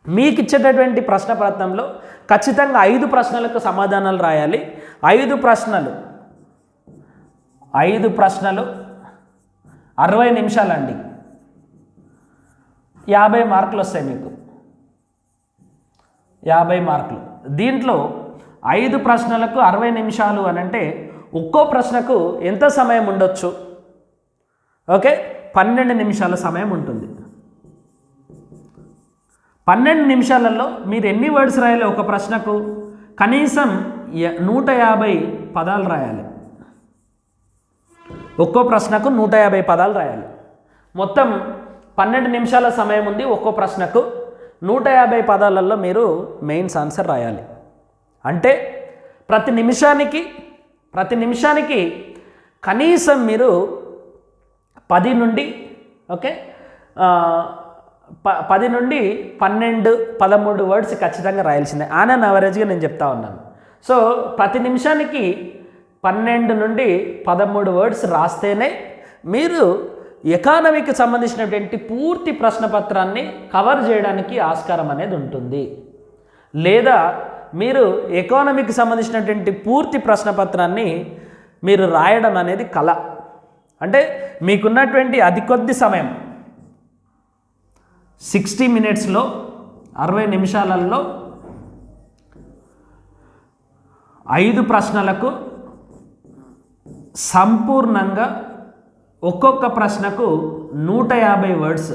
మీకు ఇచ్చేటటువంటి ప్రశ్నపత్రంలో ఖచ్చితంగా 5 ప్రశ్నలకు సమాధానాలు రాయాలి. 5 ప్రశ్నలు 60 నిమిషాలండి. 50 మార్కులు వస్తాయి మీకు, 50 మార్కులు. దీంట్లో 5 ప్రశ్నలకు 60 నిమిషాలు అని అంటే ఒక్కో ప్రశ్నకు ఎంత సమయం ఉండొచ్చు? ఓకే, 12 నిమిషాల సమయం ఉంటుంది. 12 నిమిషాలలో మీరు ఎన్ని వర్డ్స్ రాయాలి? ఒక ప్రశ్నకు కనీసం 150 పదాలు రాయాలి. ఒక్కో ప్రశ్నకు 150 పదాలు రాయాలి. మొత్తం 12 నిమిషాల సమయం ఉంది. ఒక్కో ప్రశ్నకు 150 పదాలలో మీరు మెయిన్స్ ఆన్సర్ రాయాలి. అంటే ప్రతి నిమిషానికి కనీసం మీరు 10 నుండి 12, 13 వర్డ్స్ ఖచ్చితంగా రాయాల్సిందే. ఆన్ అండ్ యావరేజ్గా నేను చెప్తా ఉన్నాను. సో ప్రతి నిమిషానికి 12 నుండి 13 వర్డ్స్ రాస్తేనే మీరు ఎకానమీకి సంబంధించినటువంటి పూర్తి ప్రశ్నపత్రాన్ని కవర్ చేయడానికి ఆస్కారం అనేది ఉంటుంది. లేదా మీరు ఎకానమీకి సంబంధించినటువంటి పూర్తి ప్రశ్నపత్రాన్ని మీరు రాయడం అనేది కళ. అంటే మీకున్నటువంటి అతి కొద్ది సమయం 60 మినిట్స్లో 60 నిమిషాలలో 5 ప్రశ్నలకు సంపూర్ణంగా ఒక్కొక్క ప్రశ్నకు 150 వర్డ్స్,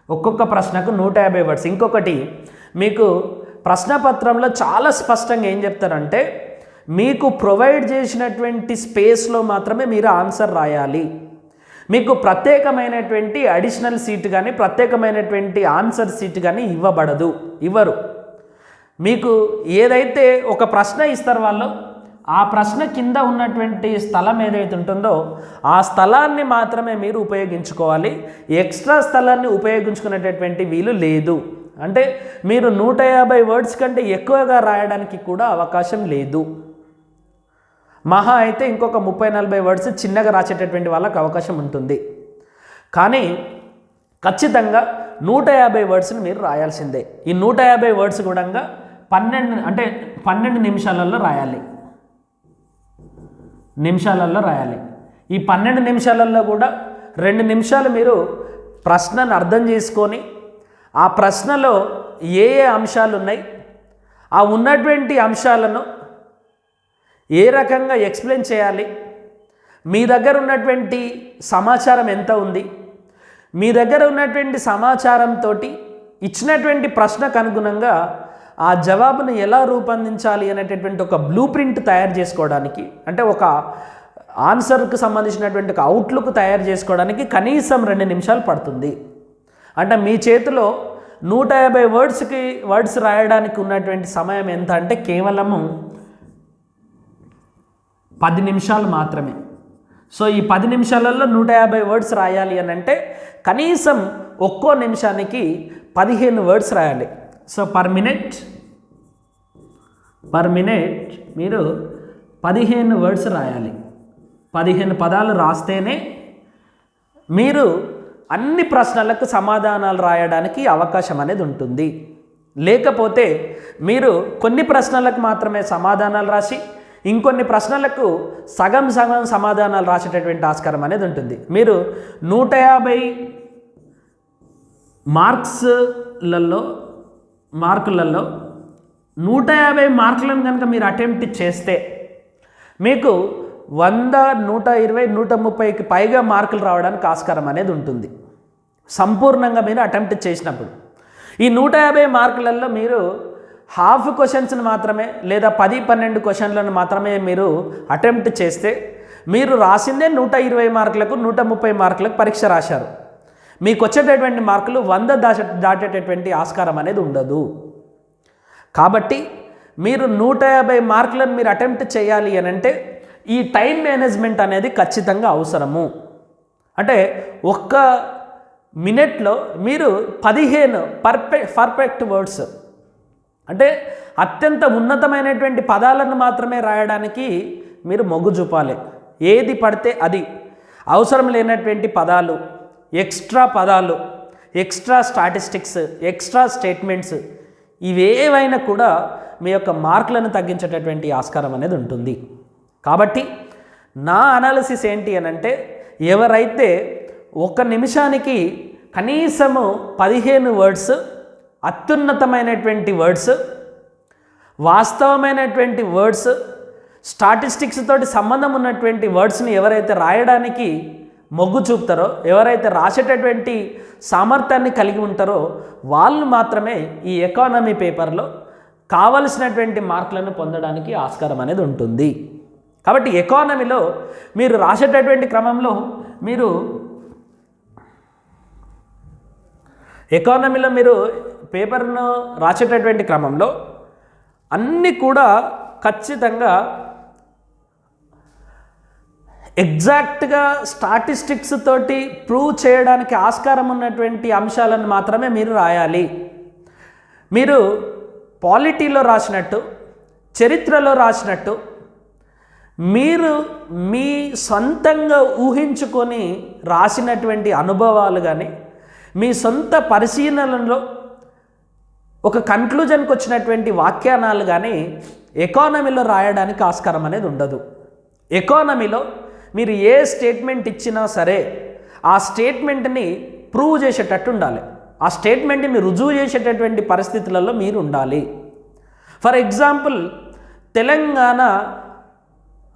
ఒక్కొక్క ప్రశ్నకు 150 వర్డ్స్. ఇంకొకటి మీకు ప్రశ్నపత్రంలో చాలా స్పష్టంగా ఏం చెప్తారంటే మీకు ప్రొవైడ్ చేసినటువంటి స్పేస్లో మాత్రమే మీరు ఆన్సర్ రాయాలి. మీకు ప్రత్యేకమైనటువంటి అడిషనల్ సీట్ కానీ ప్రత్యేకమైనటువంటి ఆన్సర్ సీట్ కానీ ఇవ్వరు. మీకు ఏదైతే ఒక ప్రశ్న ఇస్తారు వాళ్ళు, ఆ ప్రశ్న కింద ఉన్నటువంటి స్థలం ఏదైతే ఉంటుందో ఆ స్థలాన్ని మాత్రమే మీరు ఉపయోగించుకోవాలి. ఎక్స్ట్రా స్థలాన్ని ఉపయోగించుకునేటటువంటి వీలు లేదు. అంటే మీరు 150 వర్డ్స్ కంటే ఎక్కువగా రాయడానికి కూడా అవకాశం లేదు. మహా అయితే ఇంకొక 30-40 వర్డ్స్ చిన్నగా రాసేటటువంటి వాళ్ళకి అవకాశం ఉంటుంది. కానీ ఖచ్చితంగా 150 వర్డ్స్ని మీరు రాయాల్సిందే. ఈ 150 వర్డ్స్ కూడా 12 నిమిషాలలో రాయాలి. ఈ 12 నిమిషాలలో కూడా 2 నిమిషాలు మీరు ప్రశ్నను అర్థం చేసుకొని ఆ ప్రశ్నలో ఏ అంశాలు ఉన్నాయి, ఆ ఉన్నటువంటి అంశాలను ఏ రకంగా ఎక్స్ప్లెయిన్ చేయాలి, మీ దగ్గర ఉన్నటువంటి సమాచారం ఎంత ఉంది, మీ దగ్గర ఉన్నటువంటి సమాచారంతో ఇచ్చినటువంటి ప్రశ్నకు అనుగుణంగా ఆ జవాబును ఎలా రూపొందించాలి అనేటటువంటి ఒక బ్లూ ప్రింట్ తయారు చేసుకోవడానికి, అంటే ఒక ఆన్సర్కు సంబంధించినటువంటి ఒక అవుట్లుక్ తయారు చేసుకోవడానికి కనీసం 2 నిమిషాలు పడుతుంది. అంటే మీ చేతిలో 150 వర్డ్స్ రాయడానికి ఉన్నటువంటి సమయం ఎంత అంటే కేవలము 10 నిమిషాలు మాత్రమే. సో ఈ 10 నిమిషాలలో 150 వర్డ్స్ రాయాలి అని అంటే కనీసం ఒక్కో నిమిషానికి 15 వర్డ్స్ రాయాలి. సో పర్ మినిట్ మీరు 15 వర్డ్స్ రాయాలి. 15 పదాలు రాస్తేనే మీరు అన్ని ప్రశ్నలకు సమాధానాలు రాయడానికి అవకాశం అనేది ఉంటుంది. లేకపోతే మీరు కొన్ని ప్రశ్నలకు మాత్రమే సమాధానాలు రాసి ఇంకొన్ని ప్రశ్నలకు సగం సమాధానాలు రాసేటటువంటి ఆస్కారం అనేది ఉంటుంది. మీరు 150 మార్కులలో 150 మార్కులను కనుక మీరు అటెంప్ట్ చేస్తే మీకు 100, 120, 130కి పైగా మార్కులు రావడానికి ఆస్కారం అనేది ఉంటుంది సంపూర్ణంగా మీరు అటెంప్ట్ చేసినప్పుడు. ఈ 150 మార్కులలో మీరు హాఫ్ క్వశ్చన్స్ని మాత్రమే లేదా 10-12 క్వశ్చన్లను మాత్రమే మీరు అటెంప్ట్ చేస్తే మీరు రాసిందే 120 మార్కులకు 130 మార్కులకు పరీక్ష రాశారు. మీకు వచ్చేటటువంటి మార్కులు 100 దాటేటటువంటి ఆస్కారం అనేది ఉండదు. కాబట్టి మీరు 150 మార్కులను మీరు అటెంప్ట్ చేయాలి అని అంటే ఈ టైం మేనేజ్మెంట్ అనేది ఖచ్చితంగా అవసరము. అంటే ఒక్క మినిట్లో మీరు 15 పర్ఫెక్ట్ వర్డ్స్ అంటే అత్యంత ఉన్నతమైనటువంటి పదాలను మాత్రమే రాయడానికి మీరు మొగ్గు చూపాలి. ఏది పడితే అది అవసరం లేనటువంటి పదాలు, ఎక్స్ట్రా పదాలు, ఎక్స్ట్రా స్టాటిస్టిక్స్, ఎక్స్ట్రా స్టేట్మెంట్స్ ఇవేవైనా కూడా మీ యొక్క మార్కులను తగ్గించేటటువంటి ఆస్కారం అనేది ఉంటుంది. కాబట్టి నా అనాలిసిస్ ఏంటి అని అంటే ఎవరైతే ఒక నిమిషానికి కనీసము 15 వర్డ్స్ అత్యున్నతమైనటువంటి వర్డ్స్, వాస్తవమైనటువంటి వర్డ్స్, స్టాటిస్టిక్స్ తోటి సంబంధం ఉన్నటువంటి వర్డ్స్ని ఎవరైతే రాయడానికి మొగ్గు చూపుతారో, ఎవరైతే రాసేటటువంటి సామర్థ్యాన్ని కలిగి ఉంటారో వాళ్ళు మాత్రమే ఈ ఎకానమీ పేపర్లో కావలసినటువంటి మార్కులను పొందడానికి ఆస్కారం అనేది ఉంటుంది. కాబట్టి ఎకానమీలో మీరు రాసేటటువంటి క్రమంలో మీరు పేపర్ను రాసేటటువంటి క్రమంలో అన్నీ కూడా ఖచ్చితంగా ఎగ్జాక్ట్గా స్టాటిస్టిక్స్ తోటి ప్రూవ్ చేయడానికి ఆస్కారం ఉన్నటువంటి అంశాలను మాత్రమే మీరు రాయాలి. మీరు పాలిటీలో రాసినట్టు, చరిత్రలో రాసినట్టు మీరు మీ సొంతంగా ఊహించుకొని రాసినటువంటి అనుభవాలు కానీ మీ సొంత పరిశీలనలో ఒక కన్క్లూజన్కి వచ్చినటువంటి వాక్యానాలు కానీ ఎకానమీలో రాయడానికి ఆస్కారం అనేది ఉండదు. ఎకానమీలో మీరు ఏ స్టేట్మెంట్ ఇచ్చినా సరే ఆ స్టేట్మెంట్ని ప్రూవ్ చేసేటట్టు ఉండాలి. ఆ స్టేట్మెంట్ని రుజువు చేసేటటువంటి పరిస్థితులలో మీరు ఉండాలి. ఫర్ ఎగ్జాంపుల్, తెలంగాణ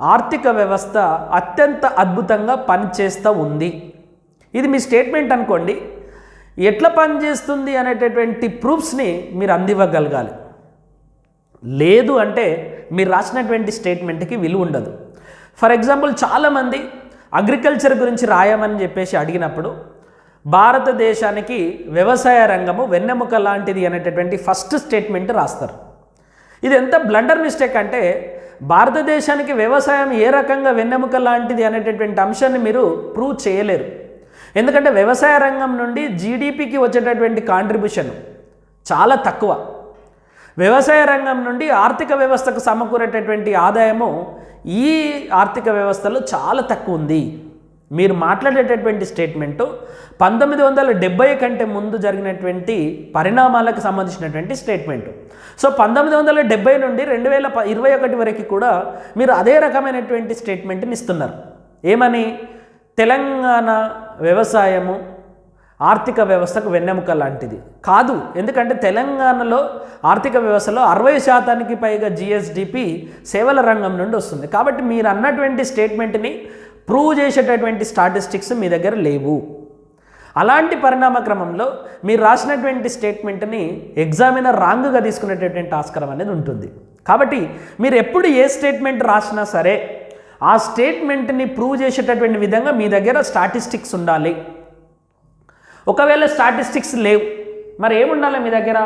ఆర్థిక వ్యవస్థ అత్యంత అద్భుతంగా పనిచేస్తూ ఉంది, ఇది మీ స్టేట్మెంట్ అనుకోండి. ఎట్లా పనిచేస్తుంది అనేటటువంటి ప్రూఫ్స్ని మీరు అందివ్వగలగాలి. లేదు అంటే మీరు రాసినటువంటి స్టేట్మెంట్కి విలువ ఉండదు. ఫర్ ఎగ్జాంపుల్, చాలామంది అగ్రికల్చర్ గురించి రాయమని చెప్పేసి అడిగినప్పుడు భారతదేశానికి వ్యవసాయ రంగము వెన్నెముక లాంటిది అనేటటువంటి ఫస్ట్ స్టేట్మెంట్ రాస్తారు. ఇది ఎంత బ్లండర్ మిస్టేక్ అంటే భారతదేశానికి వ్యవసాయం ఏ రకంగా వెన్నెముక లాంటిది అనేటటువంటి అంశాన్ని మీరు ప్రూవ్ చేయలేరు. ఎందుకంటే వ్యవసాయ రంగం నుండి జీడిపికి వచ్చేటటువంటి కాంట్రిబ్యూషన్ చాలా తక్కువ. వ్యవసాయ రంగం నుండి ఆర్థిక వ్యవస్థకు సమకూరేటటువంటి ఆదాయము ఈ ఆర్థిక వ్యవస్థలో చాలా తక్కువ ఉంది. మీరు మాట్లాడేటటువంటి స్టేట్మెంటు 1970 కంటే ముందు జరిగినటువంటి పరిణామాలకు సంబంధించినటువంటి స్టేట్మెంటు. సో 1970 నుండి 2021 వరకు కూడా మీరు అదే రకమైనటువంటి స్టేట్మెంట్ని ఇస్తున్నారు. ఏమని? తెలంగాణ వ్యవసాయము ఆర్థిక వ్యవస్థకు వెన్నెముక లాంటిది కాదు. ఎందుకంటే తెలంగాణలో ఆర్థిక వ్యవస్థలో 60% పైగా జిఎస్డిపి సేవల రంగం నుండి వస్తుంది. కాబట్టి మీరు అన్నటువంటి స్టేట్మెంట్ని ప్రూవ్ చేసేటటువంటి స్టాటిస్టిక్స్ మీ దగ్గర లేవు. అలాంటి పరిణామ క్రమంలో మీరు రాసినటువంటి స్టేట్మెంట్ని ఎగ్జామినర్ రాంగ్గా తీసుకునేటటువంటి ఆస్కారం అనేది ఉంటుంది. కాబట్టి మీరు ఎప్పుడు ఏ స్టేట్మెంట్ రాసినా సరే ఆ స్టేట్మెంట్ని ప్రూవ్ చేసేటటువంటి విధంగా మీ దగ్గర స్టాటిస్టిక్స్ ఉండాలి. ఒకవేళ స్టాటిస్టిక్స్ లేవు, మరి ఏముండాలి మీ దగ్గర?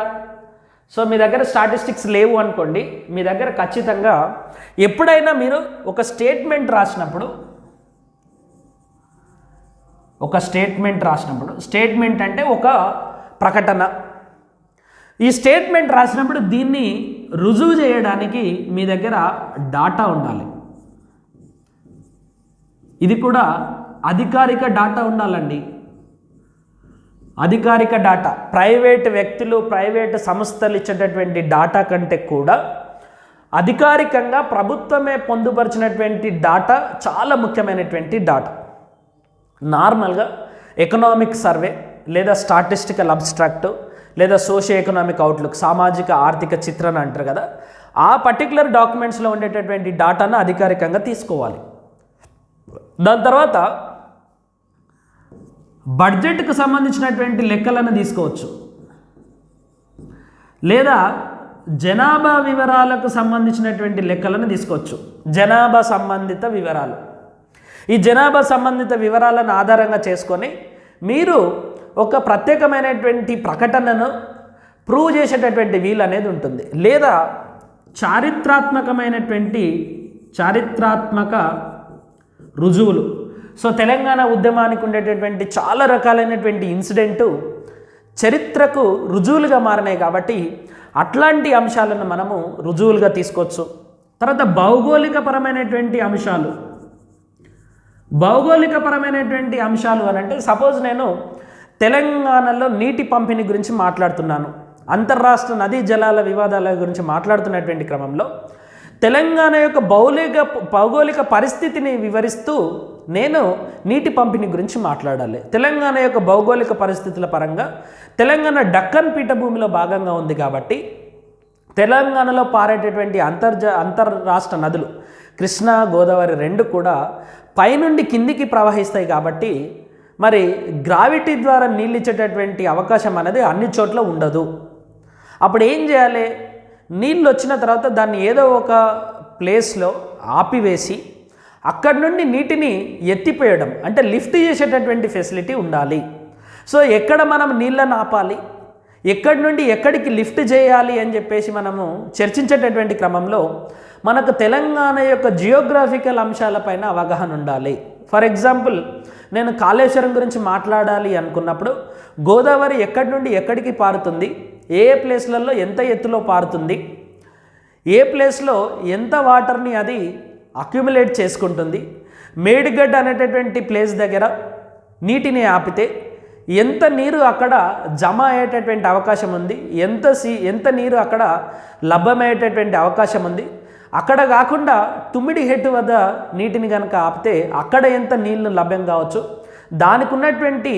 సో మీ దగ్గర స్టాటిస్టిక్స్ లేవు అనుకోండి, మీ దగ్గర ఖచ్చితంగా ఎప్పుడైనా మీరు ఒక స్టేట్మెంట్ రాసినప్పుడు, స్టేట్మెంట్ అంటే ఒక ప్రకటన, ఈ స్టేట్మెంట్ రాసినప్పుడు దీన్ని రుజువు చేయడానికి మీ దగ్గర డాటా ఉండాలి. ఇది కూడా అధికారిక డాటా ఉండాలండి. అధికారిక డాటా, ప్రైవేట్ వ్యక్తులు, ప్రైవేట్ సంస్థలు ఇచ్చేటటువంటి డాటా కంటే కూడా అధికారికంగా ప్రభుత్వమే పొందుపరిచినటువంటి డాటా చాలా ముఖ్యమైనటువంటి డాటా. నార్మల్గా ఎకనామిక్ సర్వే లేదా స్టాటిస్టికల్ అబ్స్ట్రాక్ట్ లేదా సోషియో ఎకనామిక్ అవుట్లుక్, సామాజిక ఆర్థిక చిత్రణ అంటారు కదా, ఆ పర్టికులర్ డాక్యుమెంట్స్లో ఉండేటటువంటి డాటాను అధికారికంగా తీసుకోవాలి. దాని తర్వాత బడ్జెట్కు సంబంధించినటువంటి లెక్కలను తీసుకోవచ్చు, లేదా జనాభా వివరాలకు సంబంధించినటువంటి లెక్కలను తీసుకోవచ్చు. జనాభా సంబంధిత వివరాలు, ఈ జనాభా సంబంధిత వివరాలను ఆధారంగా చేసుకొని మీరు ఒక ప్రత్యేకమైనటువంటి ప్రకటనను ప్రూవ్ చేసేటటువంటి వీలు అనేది ఉంటుంది. లేదా చారిత్రాత్మక రుజువులు. సో తెలంగాణ ఉద్యమానికి ఉండేటటువంటి చాలా రకాలైనటువంటి ఇన్సిడెంటు చరిత్రకు రుజువులుగా మారినాయి కాబట్టి అట్లాంటి అంశాలను మనము రుజువులుగా తీసుకోవచ్చు. తర్వాత భౌగోళికపరమైనటువంటి అంశాలు అని అంటే, సపోజ్ నేను తెలంగాణలో నీటి పంపిణీ గురించి మాట్లాడుతున్నాను, అంతర్రాష్ట్ర నదీ జలాల వివాదాల గురించి మాట్లాడుతున్నటువంటి క్రమంలో తెలంగాణ యొక్క భౌగోళిక పరిస్థితిని వివరిస్తూ నేను నీటి పంపిణీ గురించి మాట్లాడాలి. తెలంగాణ యొక్క భౌగోళిక పరిస్థితుల పరంగా తెలంగాణ డక్కన్ పీఠభూమిలో భాగంగా ఉంది కాబట్టి తెలంగాణలో పారేటటువంటి అంతర్రాష్ట్ర నదులు కృష్ణా, గోదావరి రెండు కూడా పైనుండి కిందికి ప్రవహిస్తాయి కాబట్టి మరి గ్రావిటీ ద్వారా నీళ్ళు ఇచ్చేటటువంటి అవకాశం అనేది అన్ని చోట్ల ఉండదు. అప్పుడు ఏం చేయాలి? నీళ్ళు వచ్చిన తర్వాత దాన్ని ఏదో ఒక ప్లేస్లో ఆపివేసి అక్కడి నుండి నీటిని ఎత్తిపోయడం, అంటే లిఫ్ట్ చేసేటటువంటి ఫెసిలిటీ ఉండాలి. సో ఎక్కడ మనం నీళ్ళను ఆపాలి, ఎక్కడి నుండి ఎక్కడికి లిఫ్ట్ చేయాలి అని చెప్పేసి మనము చర్చించేటటువంటి క్రమంలో మనకు తెలంగాణ యొక్క జియోగ్రాఫికల్ అంశాలపైన అవగాహన ఉండాలి. ఫర్ ఎగ్జాంపుల్, నేను కాళేశ్వరం గురించి మాట్లాడాలి అనుకున్నప్పుడు గోదావరి ఎక్కడి నుండి ఎక్కడికి పారుతుంది, ఏ ప్లేస్లలో ఎంత ఎత్తులో పారుతుంది, ఏ ప్లేస్లో ఎంత వాటర్ని అది అక్యుములేట్ చేసుకుంటుంది, మేడిగడ్డ అనేటటువంటి ప్లేస్ దగ్గర నీటిని ఆపితే ఎంత నీరు అక్కడ జమ అయ్యేటటువంటి అవకాశం ఉంది, ఎంత నీరు అక్కడ లభ్యమయ్యేటటువంటి అవకాశం ఉంది, అక్కడ కాకుండా తుమ్మిడి హెట్టు వద్ద నీటిని కనుక ఆపితే అక్కడ ఎంత నీళ్లు లభ్యం కావచ్చు, దానికి ఉన్నటువంటి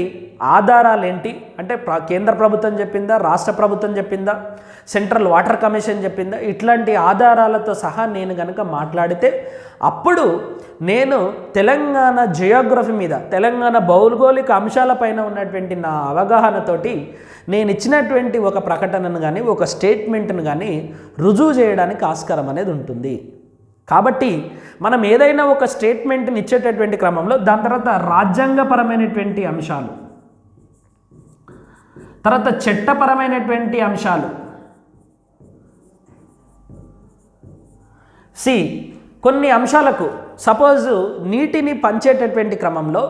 ఆధారాలు ఏంటి అంటే కేంద్ర ప్రభుత్వం చెప్పిందా, రాష్ట్ర ప్రభుత్వం చెప్పిందా, సెంట్రల్ వాటర్ కమిషన్ చెప్పిందా, ఇట్లాంటి ఆధారాలతో సహా నేను కనుక మాట్లాడితే అప్పుడు నేను తెలంగాణ జియోగ్రఫీ మీద, తెలంగాణ భౌగోళిక అంశాలపైన ఉన్నటువంటి నా అవగాహనతోటి నేను ఇచ్చినటువంటి ఒక ప్రకటనను కానీ ఒక స్టేట్మెంట్ను కానీ రుజువు చేయడానికి ఆస్కారం అనేది ఉంటుంది. కాబట్టి మనం ఏదైనా ఒక స్టేట్మెంట్ని ఇచ్చేటటువంటి క్రమంలో దాని తర్వాత రాజ్యాంగపరమైనటువంటి అంశాలు, తర్వాత చట్టపరమైనటువంటి అంశాలు, కొన్ని అంశాలకు సపోజు నీటిని పంచేటటువంటి క్రమంలో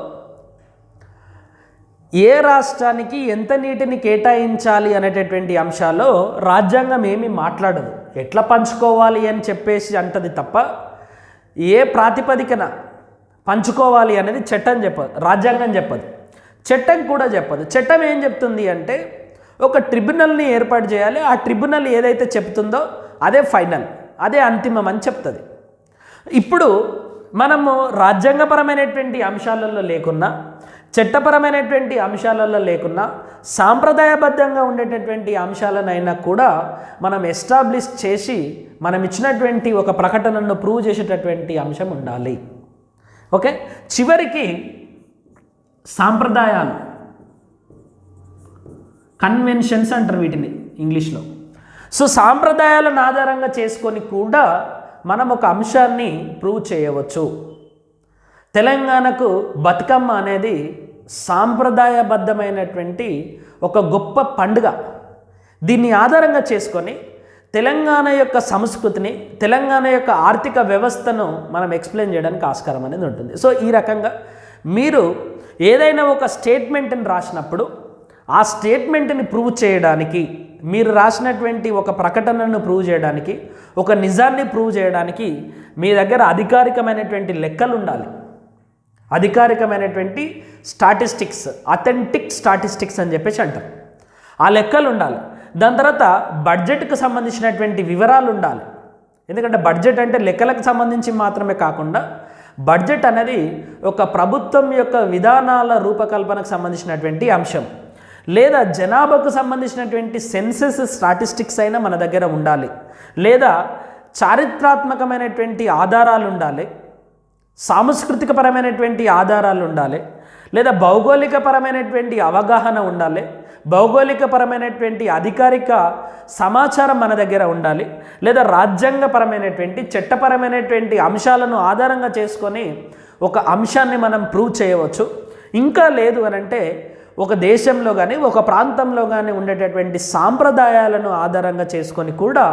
ఏ రాష్ట్రానికి ఎంత నీటిని కేటాయించాలి అనేటటువంటి అంశాల్లో రాజ్యాంగం ఏమీ మాట్లాడదు. ఎట్లా పంచుకోవాలి అని చెప్పేసి అంటది తప్ప ఏ ప్రాతిపదికన పంచుకోవాలి అనేది చట్టం చెప్పదు, రాజ్యాంగం చెప్పదు, చట్టం కూడా చెప్పదు. చట్టం ఏం చెప్తుంది అంటే ఒక ట్రిబ్యునల్ని ఏర్పాటు చేయాలి, ఆ ట్రిబ్యునల్ ఏదైతే చెప్తుందో అదే ఫైనల్, అదే అంతిమం అని చెప్తుంది. ఇప్పుడు మనము రాజ్యాంగపరమైనటువంటి అంశాలలో లేకున్నా, చట్టపరమైనటువంటి అంశాలలో లేకున్నా, సాంప్రదాయబద్ధంగా ఉండేటటువంటి అంశాలనైనా కూడా మనం ఎస్టాబ్లిష్ చేసి మనం ఇచ్చినటువంటి ఒక ప్రకటనను ప్రూవ్ చేసేటటువంటి అంశం ఉండాలి. ఓకే, చివరికి సాంప్రదాయాలు, కన్వెన్షన్స్ అంటారు వీటిని ఇంగ్లీష్లో. సో సాంప్రదాయాలను ఆధారంగా చేసుకొని కూడా మనం ఒక అంశాన్ని ప్రూవ్ చేయవచ్చు. తెలంగాణకు బతుకమ్మ అనేది సాంప్రదాయబద్ధమైనటువంటి ఒక గొప్ప పండుగ. దీన్ని ఆధారంగా చేసుకొని తెలంగాణ యొక్క సంస్కృతిని, తెలంగాణ యొక్క ఆర్థిక వ్యవస్థను మనం ఎక్స్ప్లెయిన్ చేయడానికి ఆస్కారం అనేది ఉంటుంది. సో ఈ రకంగా మీరు ఏదైనా ఒక స్టేట్మెంట్ని రాసినప్పుడు ఆ స్టేట్మెంట్ని ప్రూవ్ చేయడానికి, మీరు రాసినటువంటి ఒక ప్రకటనను ప్రూవ్ చేయడానికి, ఒక నిజాన్ని ప్రూవ్ చేయడానికి మీ దగ్గర అధికారికమైనటువంటి లెక్కలు ఉండాలి. అధికారికమైనటువంటి స్టాటిస్టిక్స్, అథెంటిక్ స్టాటిస్టిక్స్ అని చెప్పేసి అంటారు. ఆ లెక్కలు ఉండాలి. దాని తర్వాత బడ్జెట్కు సంబంధించినటువంటి వివరాలు ఉండాలి. ఎందుకంటే బడ్జెట్ అంటే లెక్కలకు సంబంధించి మాత్రమే కాకుండా బడ్జెట్ అనేది ఒక ప్రభుత్వం యొక్క విధానాల రూపకల్పనకు సంబంధించినటువంటి అంశం. లేదా జనాభాకు సంబంధించినటువంటి సెన్సెస్ స్టాటిస్టిక్స్ అయినా మన దగ్గర ఉండాలి. లేదా చారిత్రాత్మకమైనటువంటి ఆధారాలు ఉండాలి, సాంస్కృతికపరమైనటువంటి ఆధారాలు ఉండాలి, లేదా భౌగోళికపరమైనటువంటి అవగాహన ఉండాలి, భౌగోళికపరమైనటువంటి అధికారిక సమాచారం మన దగ్గర ఉండాలి, లేదా రాజ్యాంగపరమైనటువంటి చట్టపరమైనటువంటి అంశాలను ఆధారంగా చేసుకొని ఒక అంశాన్ని మనం ప్రూవ్ చేయవచ్చు. ఇంకా లేదు అని అంటే ఒక దేశంలో కానీ ఒక ప్రాంతంలో కానీ ఉండేటటువంటి సాంప్రదాయాలను ఆధారంగా చేసుకొని కూడా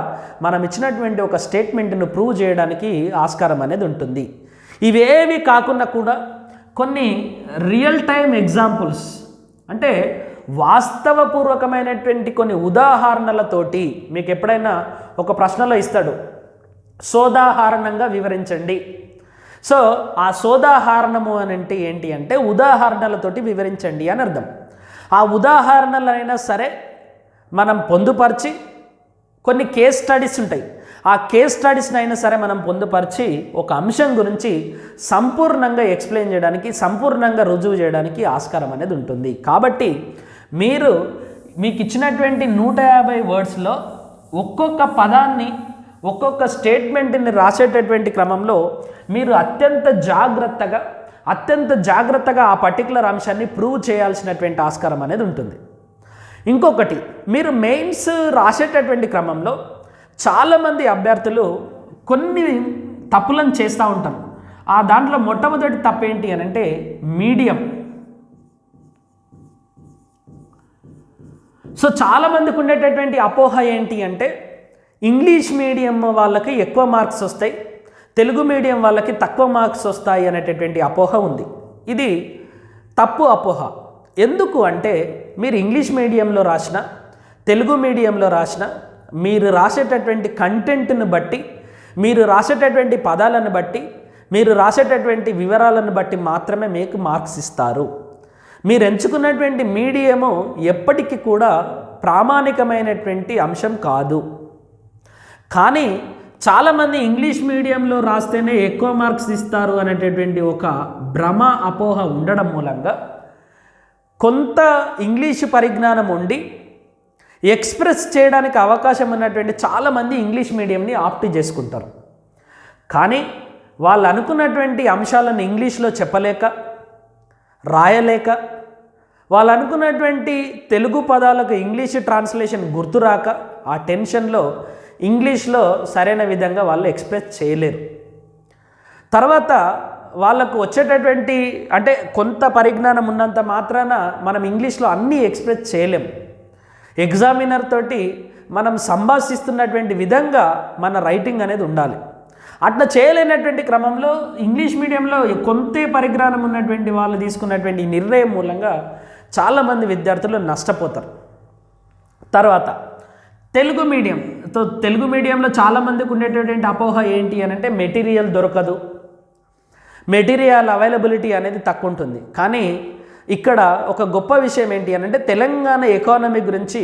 మనం ఇచ్చినటువంటి ఒక స్టేట్మెంట్ను ప్రూవ్ చేయడానికి ఆస్కారం అనేది ఉంటుంది. ఇవేవి కాకుండా కూడా కొన్ని రియల్ టైం ఎగ్జాంపుల్స్, అంటే వాస్తవపూర్వకమైనటువంటి కొన్ని ఉదాహరణలతోటి మీకు ఎప్పుడైనా ఒక ప్రశ్నలో ఇస్తాడు, సోదాహరణంగా వివరించండి. సో ఆ సోదాహరణము అని అంటే ఏంటి అంటే ఉదాహరణలతోటి వివరించండి అని అర్థం. ఆ ఉదాహరణలైనా సరే మనం పొందుపరిచి, కొన్ని కేస్ స్టడీస్ ఉంటాయి, ఆ కేస్ స్టడీస్ని అయినా సరే మనం పొందుపరిచి ఒక అంశం గురించి సంపూర్ణంగా ఎక్స్ప్లెయిన్ చేయడానికి, సంపూర్ణంగా రుజువు చేయడానికి ఆస్కారం అనేది ఉంటుంది. కాబట్టి మీకు ఇచ్చినటువంటి 150 వర్డ్స్లో ఒక్కొక్క పదాన్ని, ఒక్కొక్క స్టేట్మెంట్ని రాసేటటువంటి క్రమంలో మీరు అత్యంత జాగ్రత్తగా ఆ పర్టికులర్ అంశాన్ని ప్రూవ్ చేయాల్సినటువంటి ఆస్కారం అనేది ఉంటుంది. ఇంకొకటి, మీరు మెయిన్స్ రాసేటటువంటి క్రమంలో చాలామంది అభ్యర్థులు కొన్ని తప్పులను చేస్తూ ఉంటారు. ఆ దాంట్లో మొట్టమొదటి తప్పు ఏంటి అని అంటే మీడియం. సో చాలామందికి ఉండేటటువంటి అపోహ ఏంటి అంటే ఇంగ్లీష్ మీడియం వాళ్ళకి ఎక్కువ మార్క్స్ వస్తాయి, తెలుగు మీడియం వాళ్ళకి తక్కువ మార్క్స్ వస్తాయి అనేటటువంటి అపోహ ఉంది. ఇది తప్పు అపోహ. ఎందుకు అంటే మీరు ఇంగ్లీష్ మీడియంలో రాసిన, తెలుగు మీడియంలో రాసిన, మీరు రాసేటటువంటి కంటెంట్ను బట్టి, మీరు రాసేటటువంటి పదాలను బట్టి, మీరు రాసేటటువంటి వివరాలను బట్టి మాత్రమే మీకు మార్క్స్ ఇస్తారు. మీరు ఎంచుకున్నటువంటి మీడియము ఎప్పటికీ కూడా ప్రామాణికమైనటువంటి అంశం కాదు. కానీ చాలామంది ఇంగ్లీష్ మీడియంలో రాస్తేనే ఎక్కువ మార్క్స్ ఇస్తారు అనేటటువంటి ఒక భ్రమ, అపోహ ఉండడం మూలంగా కొంత ఇంగ్లీషు పరిజ్ఞానం ఉండి ఎక్స్ప్రెస్ చేయడానికి అవకాశం ఉన్నటువంటి చాలామంది ఇంగ్లీష్ మీడియంని ఆప్ట్ చేసుకుంటారు. కానీ వాళ్ళు అనుకున్నటువంటి అంశాలను ఇంగ్లీష్లో చెప్పలేక, రాయలేక, వాళ్ళు అనుకున్నటువంటి తెలుగు పదాలకు ఇంగ్లీష్ ట్రాన్స్లేషన్ గుర్తురాక ఆ టెన్షన్లో ఇంగ్లీష్లో సరైన విధంగా వాళ్ళు ఎక్స్ప్రెస్ చేయలేరు. తర్వాత వాళ్ళకు వచ్చేటటువంటి, అంటే కొంత పరిజ్ఞానం ఉన్నంత మాత్రాన మనం ఇంగ్లీష్లో అన్నీ ఎక్స్ప్రెస్ చేయలేం. ఎగ్జామినర్ తోటి మనం సంభాషిస్తున్నటువంటి విధంగా మన రైటింగ్ అనేది ఉండాలి. అట్లా చేయలేనటువంటి క్రమంలో ఇంగ్లీష్ మీడియంలో కొంత పరిజ్ఞానం ఉన్నటువంటి వాళ్ళు తీసుకున్నటువంటి నిర్ణయం మూలంగా చాలామంది విద్యార్థులు నష్టపోతారు. తర్వాత తెలుగు మీడియంలో చాలామందికి ఉండేటటువంటి అపోహ ఏంటి అని అంటే మెటీరియల్ దొరకదు, మెటీరియల్ అవైలబిలిటీ అనేది తక్కువ ఉంటుంది. కానీ ఇక్కడ ఒక గొప్ప విషయం ఏంటి అని అంటే తెలంగాణ ఎకానమీ గురించి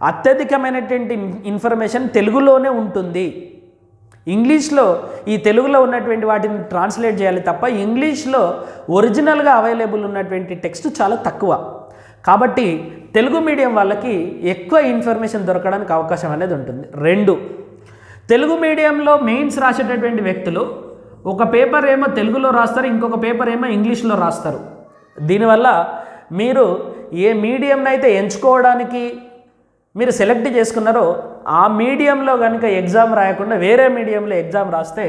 అత్యధికమైనటువంటి ఇన్ఫర్మేషన్ తెలుగులోనే ఉంటుంది. ఇంగ్లీష్లో ఈ తెలుగులో ఉన్నటువంటి వాటిని ట్రాన్స్లేట్ చేయాలి తప్ప ఇంగ్లీష్లో ఒరిజినల్గా అవైలబుల్ ఉన్నటువంటి టెక్స్ట్ చాలా తక్కువ. కాబట్టి తెలుగు మీడియం వాళ్ళకి ఎక్కువ ఇన్ఫర్మేషన్ దొరకడానికి అవకాశం అనేది ఉంటుంది. 2, తెలుగు మీడియంలో మెయిన్స్ రాసేటటువంటి వ్యక్తులు ఒక పేపర్ ఏమో తెలుగులో రాస్తారు, ఇంకొక పేపర్ ఏమో ఇంగ్లీష్లో రాస్తారు. దీనివల్ల మీరు ఏ మీడియంని అయితే ఎంచుకోవడానికి మీరు సెలెక్ట్ చేసుకున్నారో ఆ మీడియంలో కనుక ఎగ్జామ్ రాయకుండా వేరే మీడియంలో ఎగ్జామ్ రాస్తే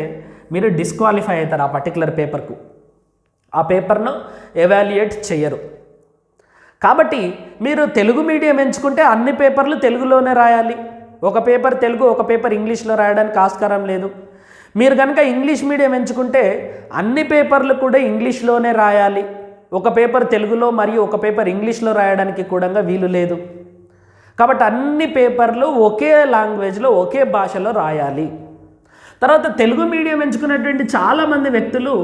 మీరు డిస్క్వాలిఫై అవుతారు. ఆ పర్టికులర్ పేపర్కు ఆ పేపర్ను ఎవాల్యుయేట్ చేయరు. కాబట్టి మీరు తెలుగు మీడియం ఎంచుకుంటే అన్ని పేపర్లు తెలుగులోనే రాయాలి. ఒక పేపర్ తెలుగు, ఒక పేపర్ ఇంగ్లీష్లో రాయడానికి ఆస్కారం లేదు. మీరు కనుక ఇంగ్లీష్ మీడియం ఎంచుకుంటే అన్ని పేపర్లు కూడా ఇంగ్లీష్లోనే రాయాలి. ఒక పేపర్ తెలుగులో మరియు ఒక పేపర్ ఇంగ్లీష్లో రాయడానికి కూడా వీలు లేదు. కాబట్టి అన్ని పేపర్లు ఒకే లాంగ్వేజ్లో, ఒకే భాషలో రాయాలి. తర్వాత తెలుగు మీడియం ఎంచుకున్నటువంటి చాలామంది వ్యక్తులు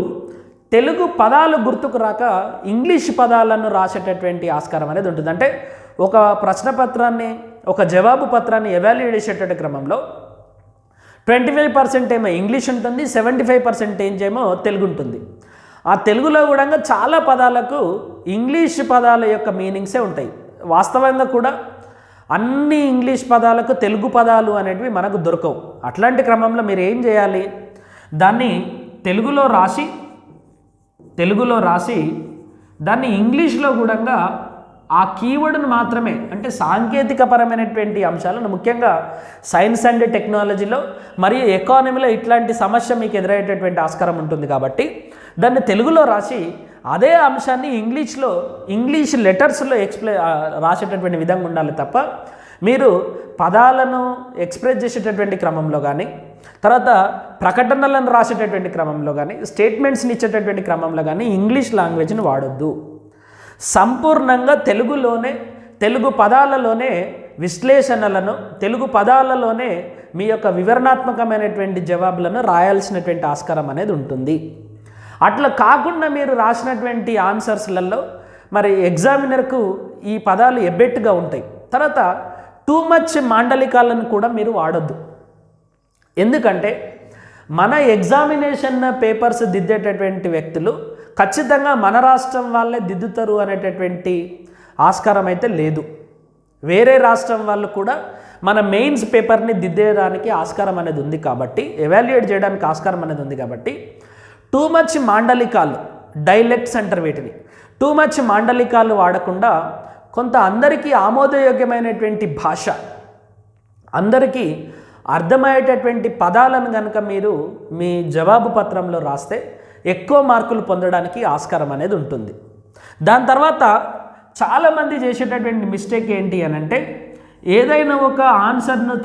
తెలుగు పదాలు గుర్తుకు రాక ఇంగ్లీష్ పదాలను రాసేటటువంటి ఆస్కారం అనేది ఉంటుంది. అంటే ఒక ప్రశ్నపత్రాన్ని, ఒక జవాబు పత్రాన్ని ఎవాల్యుయేట్ చేసేటటువంటి క్రమంలో 25% ఏమో ఇంగ్లీష్ ఉంటుంది, 75% ఏమో తెలుగు ఉంటుంది. ఆ తెలుగులో కూడా చాలా పదాలకు ఇంగ్లీష్ పదాల యొక్క మీనింగ్సే ఉంటాయి. వాస్తవంగా కూడా అన్ని ఇంగ్లీష్ పదాలకు తెలుగు పదాలు అనేటివి మనకు దొరకవు. అట్లాంటి క్రమంలో మీరు ఏం చేయాలి, దాన్ని తెలుగులో రాసి దాన్ని ఇంగ్లీష్లో కూడా ఆ కీవర్డ్ను మాత్రమే, అంటే సాంకేతికపరమైనటువంటి అంశాలను, ముఖ్యంగా సైన్స్ అండ్ టెక్నాలజీలో మరియు ఎకానమీలో ఇట్లాంటి సమస్య మీకు ఎదురయ్యేటటువంటి ఆస్కారం ఉంటుంది. కాబట్టి దాన్ని తెలుగులో రాసి అదే అంశాన్ని ఇంగ్లీష్ లెటర్స్లో రాసేటటువంటి విధంగా ఉండాలి తప్ప మీరు పదాలను ఎక్స్ప్రెస్ చేసేటటువంటి క్రమంలో కానీ, తర్వాత ప్రకటనలను రాసేటటువంటి క్రమంలో కానీ, స్టేట్మెంట్స్ని ఇచ్చేటటువంటి క్రమంలో కానీ ఇంగ్లీష్ లాంగ్వేజ్ని వాడొద్దు. సంపూర్ణంగా తెలుగు పదాలలోనే విశ్లేషణలను, తెలుగు పదాలలోనే మీ యొక్క వివరణాత్మకమైనటువంటి జవాబులను రాయాల్సినటువంటి ఆస్కారం అనేది ఉంటుంది. అట్లా కాకుండా మీరు రాసినటువంటి ఆన్సర్స్లలో మరి ఎగ్జామినర్కు ఈ పదాలు ఎబ్బెట్టుగా ఉంటాయి. తర్వాత టూ మచ్ మాండలికాలను కూడా మీరు వాడొద్దు. ఎందుకంటే మన ఎగ్జామినేషన్ పేపర్స్ దిద్దేటటువంటి వ్యక్తులు ఖచ్చితంగా మన రాష్ట్రం వాళ్ళే దిద్దుతారు అనేటటువంటి ఆస్కారం అయితే లేదు. వేరే రాష్ట్రం వాళ్ళు కూడా మన మెయిన్స్ పేపర్ని దిద్దేయడానికి ఆస్కారం అనేది ఉంది. కాబట్టి ఎవాల్యుయేట్ చేయడానికి ఆస్కారం అనేది ఉంది. కాబట్టి టూ మచ్ మాండలికాలు, డైలెక్ట్స్ అంటారు వీటిని, టూ మచ్ మాండలికాలు వాడకుండా కొంత అందరికీ ఆమోదయోగ్యమైనటువంటి భాష, అందరికీ అర్థమయ్యేటటువంటి పదాలను కనుక మీరు మీ జవాబు పత్రంలో రాస్తే ఎక్కువ మార్కులు పొందడానికి ఆస్కారం అనేది ఉంటుంది. దాని తర్వాత చాలామంది చేసేటటువంటి మిస్టేక్ ఏంటి అని అంటే, ఏదైనా ఒక ఆన్సర్ను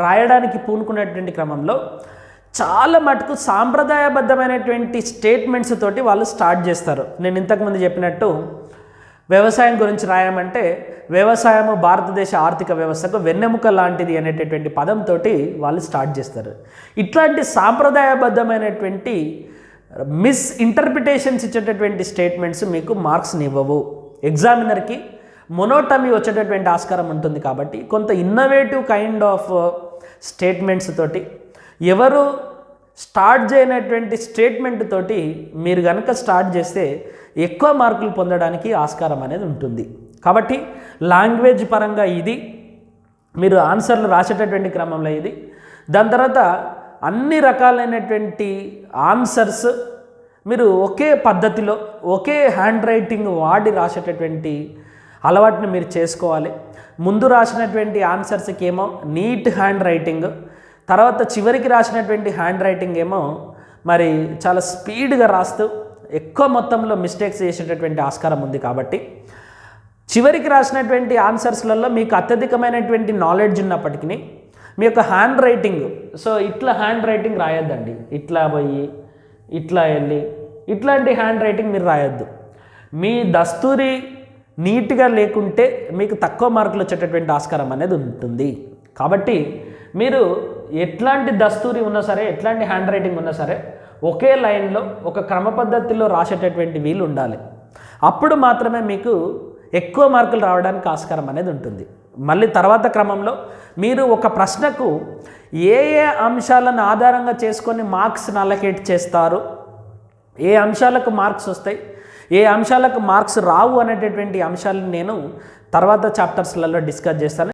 రాయడానికి పూనుకునేటువంటి క్రమంలో చాలా మటుకు సాంప్రదాయబద్ధమైనటువంటి స్టేట్మెంట్స్ తోటి వాళ్ళు స్టార్ట్ చేస్తారు. నేను ఇంతకుముందు చెప్పినట్టు వ్యవసాయం గురించి రాయమంటే వ్యవసాయము భారతదేశ ఆర్థిక వ్యవస్థకు వెన్నెముక లాంటిది అనేటటువంటి పదంతో వాళ్ళు స్టార్ట్ చేస్తారు. ఇట్లాంటి సాంప్రదాయబద్ధమైనటువంటి మిస్ఇంటర్ప్రిటేషన్స్ ఇచ్చేటటువంటి స్టేట్మెంట్స్ మీకు మార్క్స్ని ఇవ్వవు. ఎగ్జామినర్కి మొనోటమీ వచ్చేటటువంటి ఆస్కారం ఉంటుంది. కాబట్టి కొంత ఇన్నోవేటివ్ కైండ్ ఆఫ్ స్టేట్మెంట్స్ తోటి, ఎవరు స్టార్ట్ చేయనటువంటి స్టేట్మెంట్ తోటి మీరు కనుక స్టార్ట్ చేస్తే ఎక్కువ మార్కులు పొందడానికి ఆస్కారం అనేది ఉంటుంది. కాబట్టి లాంగ్వేజ్ పరంగా ఇది, మీరు ఆన్సర్లు రాసేటటువంటి క్రమంలో ఇది. దాని తర్వాత అన్ని రకాలైనటువంటి ఆన్సర్స్ మీరు ఒకే పద్ధతిలో, ఒకే హ్యాండ్ రైటింగ్ వాడి రాసేటటువంటి అలవాటుని మీరు చేసుకోవాలి. ముందు రాసినటువంటి ఆన్సర్స్కి ఏమో నీట్ హ్యాండ్ రైటింగ్, తర్వాత చివరికి రాసినటువంటి హ్యాండ్ రైటింగ్ ఏమో మరి చాలా స్పీడ్గా రాస్తూ ఎక్కువ మొత్తంలో మిస్టేక్స్ చేసేటటువంటి ఆస్కారం ఉంది. కాబట్టి చివరికి రాసినటువంటి ఆన్సర్స్లలో మీకు అత్యధికమైనటువంటి నాలెడ్జ్ ఉన్నప్పటికీ మీ యొక్క హ్యాండ్ రైటింగ్, సో ఇట్లా హ్యాండ్ రైటింగ్ రాయొద్దండి. ఇట్లా పోయి ఇట్లా వెళ్ళి ఇట్లాంటి హ్యాండ్ రైటింగ్ మీరు రాయొద్దు. మీ దస్తూరి నీట్గా లేకుంటే మీకు తక్కువ మార్కులు వచ్చేటటువంటి ఆస్కారం అనేది ఉంటుంది. కాబట్టి మీరు ఎట్లాంటి దస్తూరి ఉన్నా సరే, ఎట్లాంటి హ్యాండ్ రైటింగ్ ఉన్నా సరే ఒకే లైన్లో ఒక క్రమ పద్ధతిలో రాసేటటువంటి వీలు ఉండాలి. అప్పుడు మాత్రమే మీకు ఎక్కువ మార్కులు రావడానికి ఆస్కారం అనేది ఉంటుంది. మళ్ళీ తర్వాత క్రమంలో మీరు ఒక ప్రశ్నకు ఏ అంశాలను ఆధారంగా చేసుకొని మార్క్స్ని అలొకేట్ చేస్తారు, ఏ అంశాలకు మార్క్స్ వస్తాయి, ఏ అంశాలకు మార్క్స్ రావు అనేటటువంటి అంశాలను నేను తర్వాత చాప్టర్స్లలో డిస్కస్ చేస్తాను.